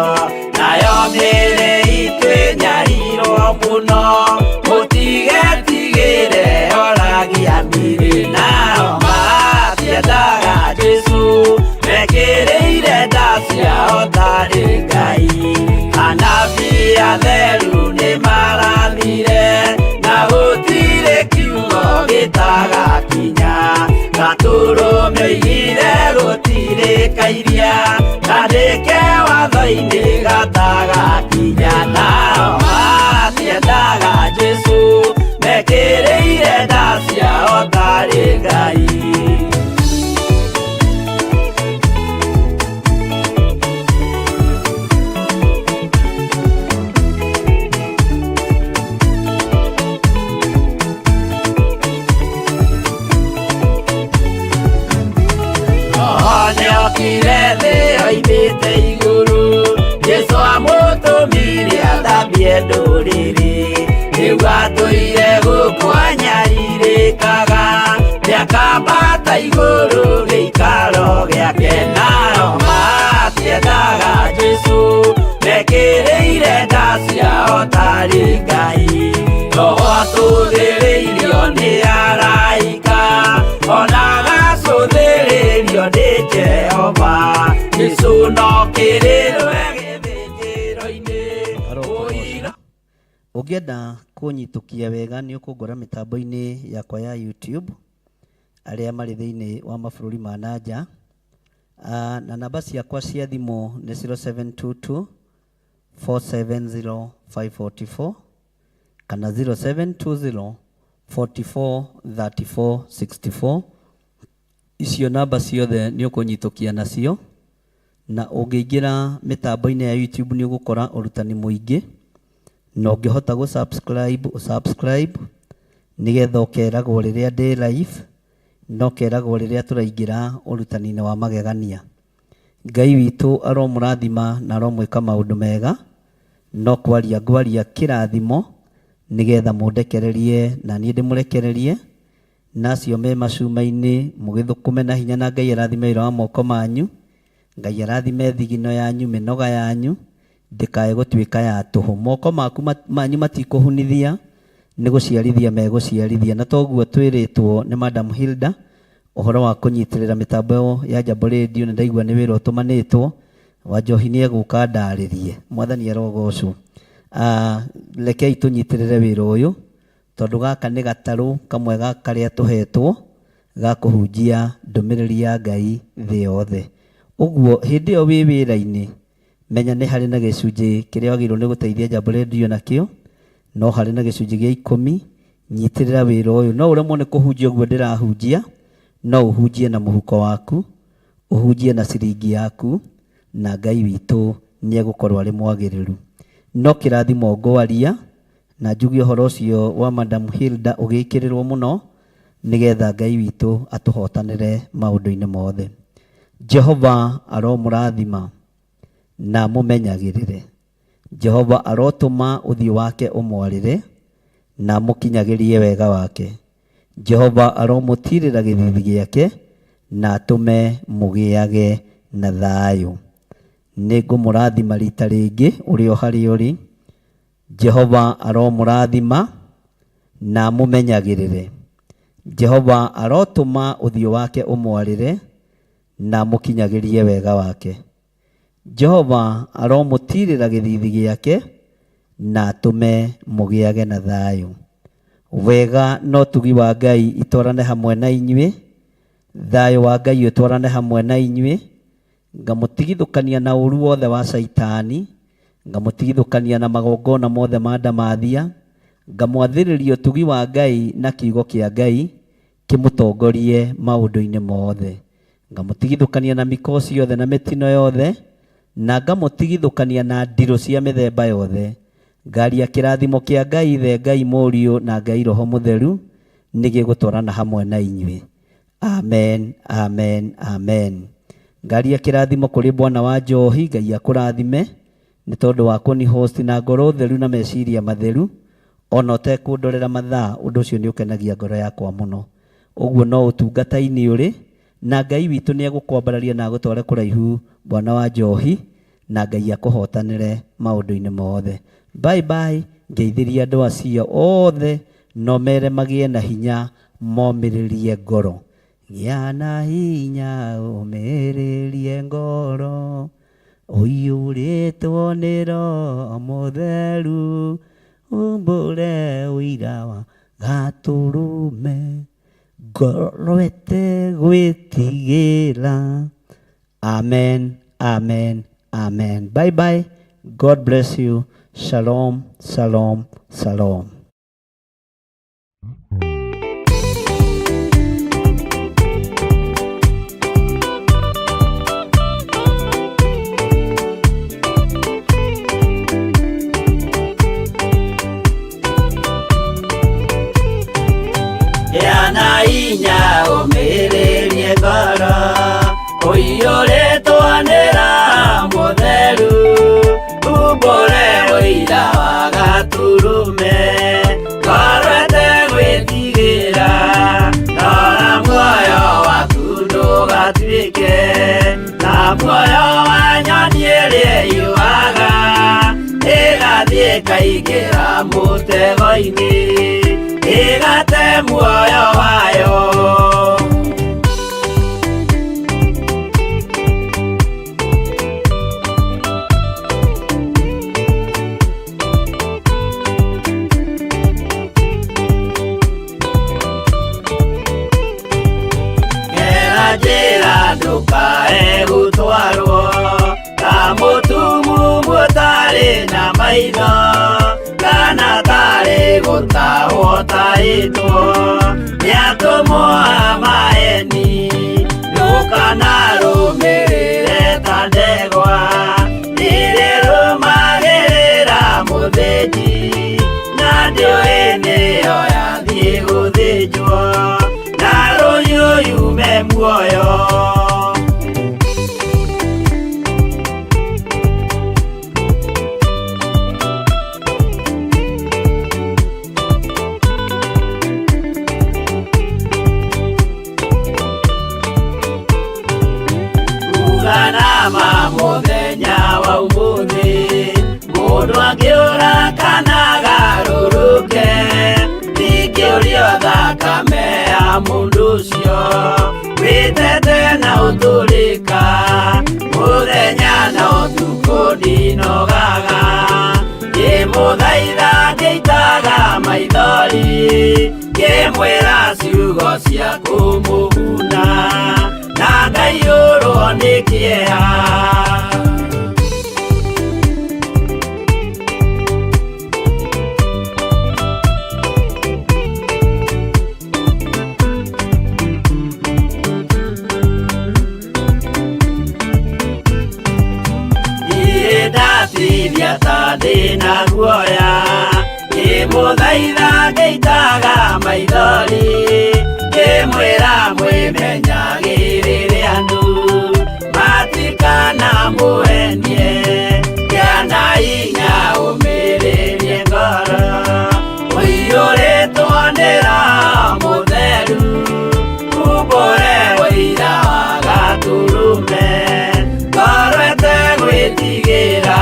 nayo mĩĩrĩ itwĩnyarirwo mũno mũtigetigĩre oragia mĩĩrĩ nao matiendaga Jesũ mekĩrĩire nda ciao tarĩ Ngai anabii atheru nĩmarathire na gũtirĩ kiugo gĩtagakinya Gatũrũme oigire gũtirĩ kairia Kandĩke watho-inĩ gatagakinya nao matiendaga Jesũ mekĩrĩire nda ciao tarĩ Ngai Nĩokire thĩ oimĩte igũrũ Jesũ amũtũmire athambie ndũrĩrĩ rĩu atũire gũkũ anyarirĩkaga nĩakambata igũrũ gĩikaro gĩake nao matiendaga Jesũ mekĩrĩire nda ciao tarĩ Ngai. Roho atũthĩrĩirio nĩ araika, ona gacũthĩrĩrio nĩ Jehova. Gĩcũnokĩrĩrwe gĩthĩnjĩro-inĩ. Ũngĩenda kũnyitũkia wega nĩ ũkũngora mĩtambo-inĩ yakwa ya YouTube arĩa marĩ thĩinĩ wa mabũrũri ma nanja, na namba ciakwa cia thimũ nĩ 0722 470 544 kana 0720 44 34 64. Icio namba ciothe nĩ ũkũnyitũkia nacio, na ũngĩingĩra mĩtambo-inĩ ya YouTube nĩ ũgũkora ũrutani mũingĩ, na ũngĩhota subscribe nĩgetha ũkeragwo rĩrĩa ndĩ live, no keragwo rĩrĩa tũraingĩra ũrutani-inĩ wa magegania. Ngai witũ aromũrathima na aromwĩka maũndũ mega, no kwaria ngwaria kĩrathimo nĩgetha mũndekererie na niĩ ndĩmũrekererie, nacio me macuma-inĩ mũgĩthũkũme na hinya, na Ngai arathime wĩra wa moko manyu, Ngai arathime thigino yanyu, mĩnoga yanyu ndĩkae gũtuĩka ya tũhũ. Moko maku manyu matikũhunithia, nĩ gũciarithia megũciarithia, na toguo twĩrĩtwo nĩ Madam Hilda ũhoro wa kũnyitĩrĩra mĩtambo ya Jambo Radio. Nĩ ndaigua nĩ wĩra ũtũmanĩtwo, Wanjohi nĩ egũka ndarĩrie. Mwathani arogocwo. Rekei tũnyitĩrĩre wĩra ũyũ, tondũ gaka nĩ gatarũ kamwe karĩa tũhetwo ga kũhunjia ndũmĩrĩri ya Ngai thĩ yothe. Ũguo hĩndĩ ĩyo wĩ wĩra-inĩ, menya nĩ harĩ na gĩcunjĩ kĩrĩa wagĩrĩirwo nĩ gũteithia Jambo Radio nakĩo, no harĩ na gĩcunjĩ gĩa 10. Nyitĩrĩra wĩra ũyũ. No ũremwo nĩ kũhunjia ũguo ndĩrahunjia, no ũhunjie na mũhuko waku, ũhunjie na ciringi yaku, na Ngai witũ nĩ egũkorwo arĩ mwagĩrĩru. No kĩrathimo ngwaria na njuge ũhoro ũcio wa Madam Hilda ũgĩkĩrĩrwo mũno, nĩgetha Ngai witũ atũhotanĩre maũndũ-inĩ mothe. Jehova aromũrathima na mũmenyagĩrĩre. Jehova arotũma ũthiũ wake ũmwarĩre na mũkinyagĩrie wega wake. Jehova aromũtirĩra gĩthithi gĩake na atũme mũgĩage na thayũ. Nĩ ngũmũrathima rita rĩngĩ ũrĩ o harĩa ũrĩ. Jehova aromũrathima na mũmenyagĩrĩre. Jehova arotũma ũthiũ wake ũmwarĩre na mũkinyagĩrie wega wake. Jehova aromũtirĩra gĩthithi gĩake na atũme mũgĩage na thayũ. Wega no tugi wa Ngai itwarane hamwe na inyuĩ. Thayũ wa Ngai ũtwarane hamwe na inyuĩ. Ngamũtigithũkania na ũru wothe wa Saitani, ngamũtigithũkania na magongona mothe ma ndamathia, ngamwathĩrĩria ũtugi wa Ngai na kiugo kĩa Ngai kĩmũtongorie maũndũ-inĩ mothe. Ngamũtigithũkania na mĩkosi yothe na mĩtino yothe, na ngamũtigithũkania na ndirũ cia mĩthemba yothe. Ngaria kĩrathimo kĩa Ngai Ithe, Ngai Mũriũ na Ngai Roho Mũtheru nĩgĩgũtwarana hamwe na inyuĩ. Amen, amen, amen. Ngaria kĩrathimo kũrĩ Bwana Wanjohi. Ngai akũrathime nĩ tondũ wa kũni host na ngoro theru na meciria matheru, ona ũtekũndorera mathaa. Ũndũ ũcio nĩ ũkenagia ngoro yakwa mũno. Ũguo no ũtungata-inĩ ũrĩ, na Ngai witũ nĩ egũkwambararia na agũtware kũraihu, Bwana Wanjohi, na Ngai akũhotanĩre maũndũ-inĩ mothe. Bye bye. Ngeithĩria andũ acio othe, no mere magĩe na hinya, momĩrĩrie ngoro. Gĩa na hinya ũmĩrĩrie ngoro, ũiyũrĩtwo nĩ Roho Mũtheru, umbũre ũira wa Gatũrũme, ngoro ĩtegwĩtigĩra. Amen, amen, amen. Bye bye. God bless you. Shalom, shalom, shalom. Yana inya ũmĩrĩrie ngoro, ũiyũrĩtwo nĩ Roho Mũtheru, umbũre ũira wa Gatũrũme, ngoro ĩtegwĩtigĩra, rora muoyo waku ndũgatuĩke na muoyo wa nyoni ĩrĩa ĩyũaga, ĩgathiĩ yaingĩra mũtego-inĩ ĩgate muoyo wayo. Gera njĩra ndũkae gũtwarwo ta mũtumumu ũtarĩ na maitho, kana tarĩ gũtahwo taĩtwo nĩ atũmwo a maeni. Ndũkanarũmĩrĩre ta ndegwa ĩrĩrũmagĩrĩra mũthĩnji, na ndĩũĩ nĩyo yathiĩ gũthĩnjwo na rũhiũ yume muoyo. Mũthenya wa ũmũthĩ mũndũ angĩũra kana agarũrũke, ndingĩũrio thakame ya mũndũ ũcio wĩtete na ũtũrĩka. Mũthenya na ũtukũ ndinogaga, ngĩmũthaitha ngĩitaga maithori, ngĩmwĩra ciugo cia kũmũguna, na ngaiyũrwo nĩ kĩeha. Ndatinia ta ndĩna guoya, ngĩmũthaitha ngĩitaga maithori, ngĩmwĩra mwĩmenyagĩrĩre andũ matikanamũhenie, kĩana hinya ũmĩrĩrie ngoro, ũiyũrĩtwo nĩ Roho Mũtheru, umbũre ũira wa Gatũrũme, ngoro ĩtegwĩtigĩra.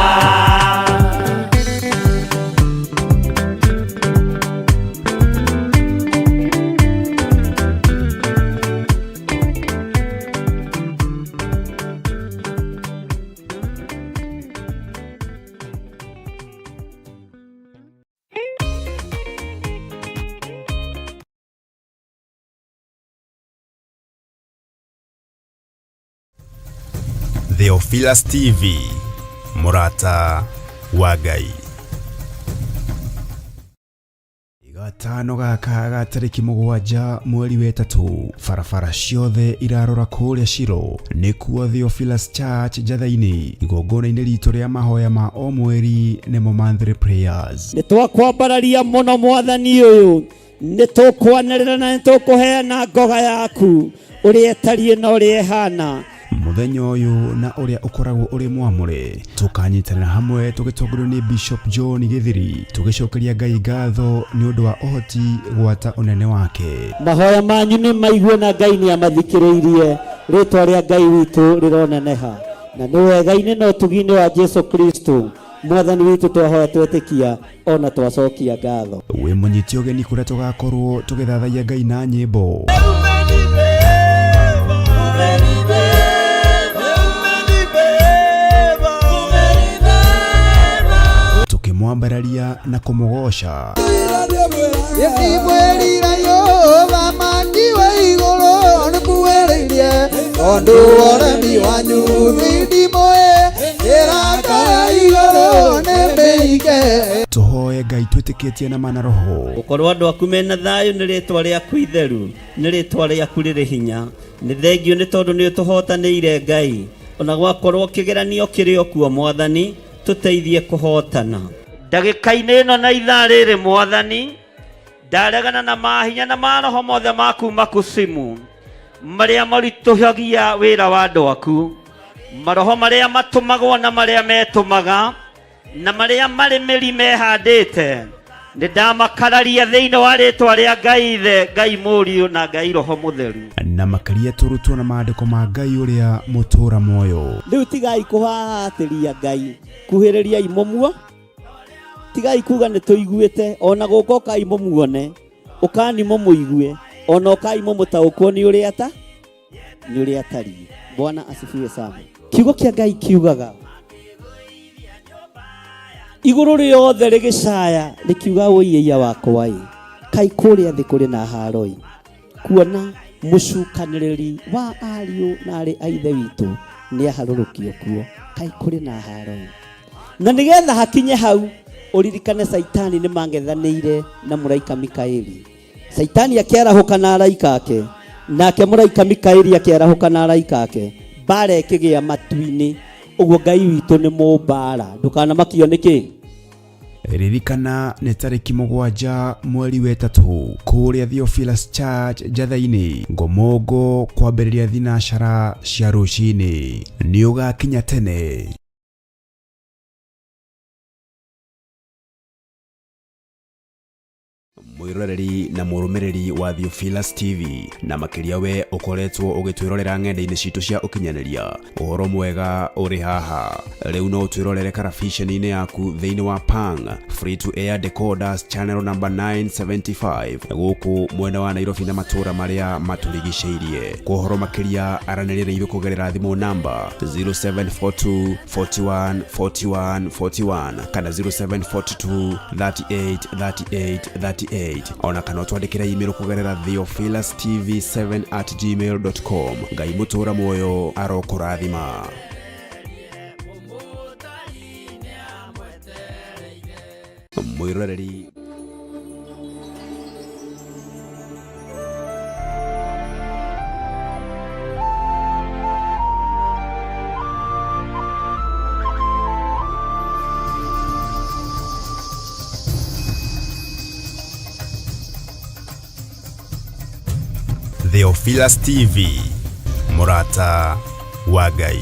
Theophilus TV, Murata wa Ngai. Gatano gaka ga tariki 7 mweri wa 3, barabara ciothe irarora kũrĩa Shiro nĩkuo Theophilus Church Njathainĩ, igongona-inĩ ritũ rĩa mahoya ma o mweri nĩmo monthly prayers. Nĩtwakwambararia mũno Mwathani ũyũ, nĩtũkwanĩrĩra na nĩtũkũheana ngoga yaku ũrĩa ĩtariĩ na ũrĩa ĩhana. Muthenya ũyũ na ũrĩa ũkoragwo ũrĩ mwamũre, tũkanyitanĩra hamwe tũgĩtongorio nĩ Bishop John Githiri, tũgĩcokeria Ngai ngatho nĩ ũndũ wa ũhoti gwata ũnene wake. Mahoya manyu nĩ maigua na Ngai nĩ amathikĩrĩirie, rĩtwa rĩa Ngai witũ rĩroneneha, na nĩ wega-inĩ na ũtugi-inĩ wa Jesu Kristo Mwathani witũ twahoya twetĩkia ona twacokia ngatho. Wĩ mũnyiti ũgeni kũrĩa tũgakorwo tũgĩthathaiya Ngai na nyĩmbo. Tukimwambararia na kumugosha. Tuhoye Ngai twĩtĩkĩtie na mana roho. Ukorwo andũ aku mena thayũ nĩ rĩtwa rĩaku itheru, nĩ rĩtwa rĩaku rĩrĩ hinya. Nĩ thengio nĩ tondũ nĩ ũtũhotanĩire Ngai, ona gwakorwo kĩgeranio kĩrĩ o kuo Mwathani, tũteithie kũhotana. Ndagĩka-inĩ ĩno na ithaa rĩrĩ Mwathani, ndaregana na mahinya na maroho mothe maku makusimu marĩa maritũhagia wĩra wa andũ aku, maroho marĩa matũmagwo na marĩa metũmaga na marĩa marĩ mĩri mehandĩte. Nĩ ndamakararia thĩinĩ wa rĩtwa rĩa Ngai Ithe, Ngai Mũriũ na Ngai Roho Mũtheru, na makaria tũrutwo na maandĩko ma Ngai ũrĩa mũtũra muoyo. Rĩu tigai kũhatĩria Ngai, kuhĩrĩria imomuo tigai kuga nĩ tũiguĩte, ona gũkũ ũkai mũmuone, ũkani mũmũigue, ona ũkai mũmũtaũkwo nĩ ũrĩa atariĩ. Bwana asifiwe sana. Kiugo kĩa Ngai kiugaga igũrũ rĩothe rĩgĩcaya rĩkiuga ũiyia wakwa kai kũrĩa thĩ kũrĩ na haro kuona mũcukanĩrĩri wa ariũ na arĩ a ithe witũ nĩ aharũrũkio kuo, kai kũrĩ na haro. Na nĩgetha hakinye hau ũririkane Saitani nĩ mangethanĩire na mũraika Mikaeli. Saitani akĩarahũka na araika ake, nake mũraika Mikaeli akĩarahũka na araika ake, mbara ĩkĩgĩa matu-inĩ. Ũguo Ngai witũ nĩ mũmbara, ndũkanamakio nĩkĩ. Ririkana nĩ tarĩki 7 mweri wa 3 kũrĩa Theophilus Church Njatha-inĩ Ngomongo kwambĩrĩria thinacara cia rũcinĩ. Nĩ ũgakinya tene. Mwiroreri na mũrũmĩrĩri wa Theophilus TV na makĩria we ũkoretwo ũgĩtwĩrorera ng'enda-inĩ citũ cia ũkinyanĩria, ũhoro mwega ũrĩ haha. Rĩu no ũtwĩrorere karabiceni-inĩ yaku thĩinĩ wa Pang free to air decoders channel number 975 gũkũ mwena wa Nairobi na matũra marĩa matũrigicĩirie. Kwa ũhoro makĩria aranĩrĩra ithuĩ kũgerera thimũ namba 0742 41 41 41 kana 0742 38 38 38 ona kana twandĩkĩra email kũgerera theophilustv7@gmail.com. Ngai mũtũra muoyo arokũrathima. Mwiroreri Theophilus TV, Murata wa Ngai.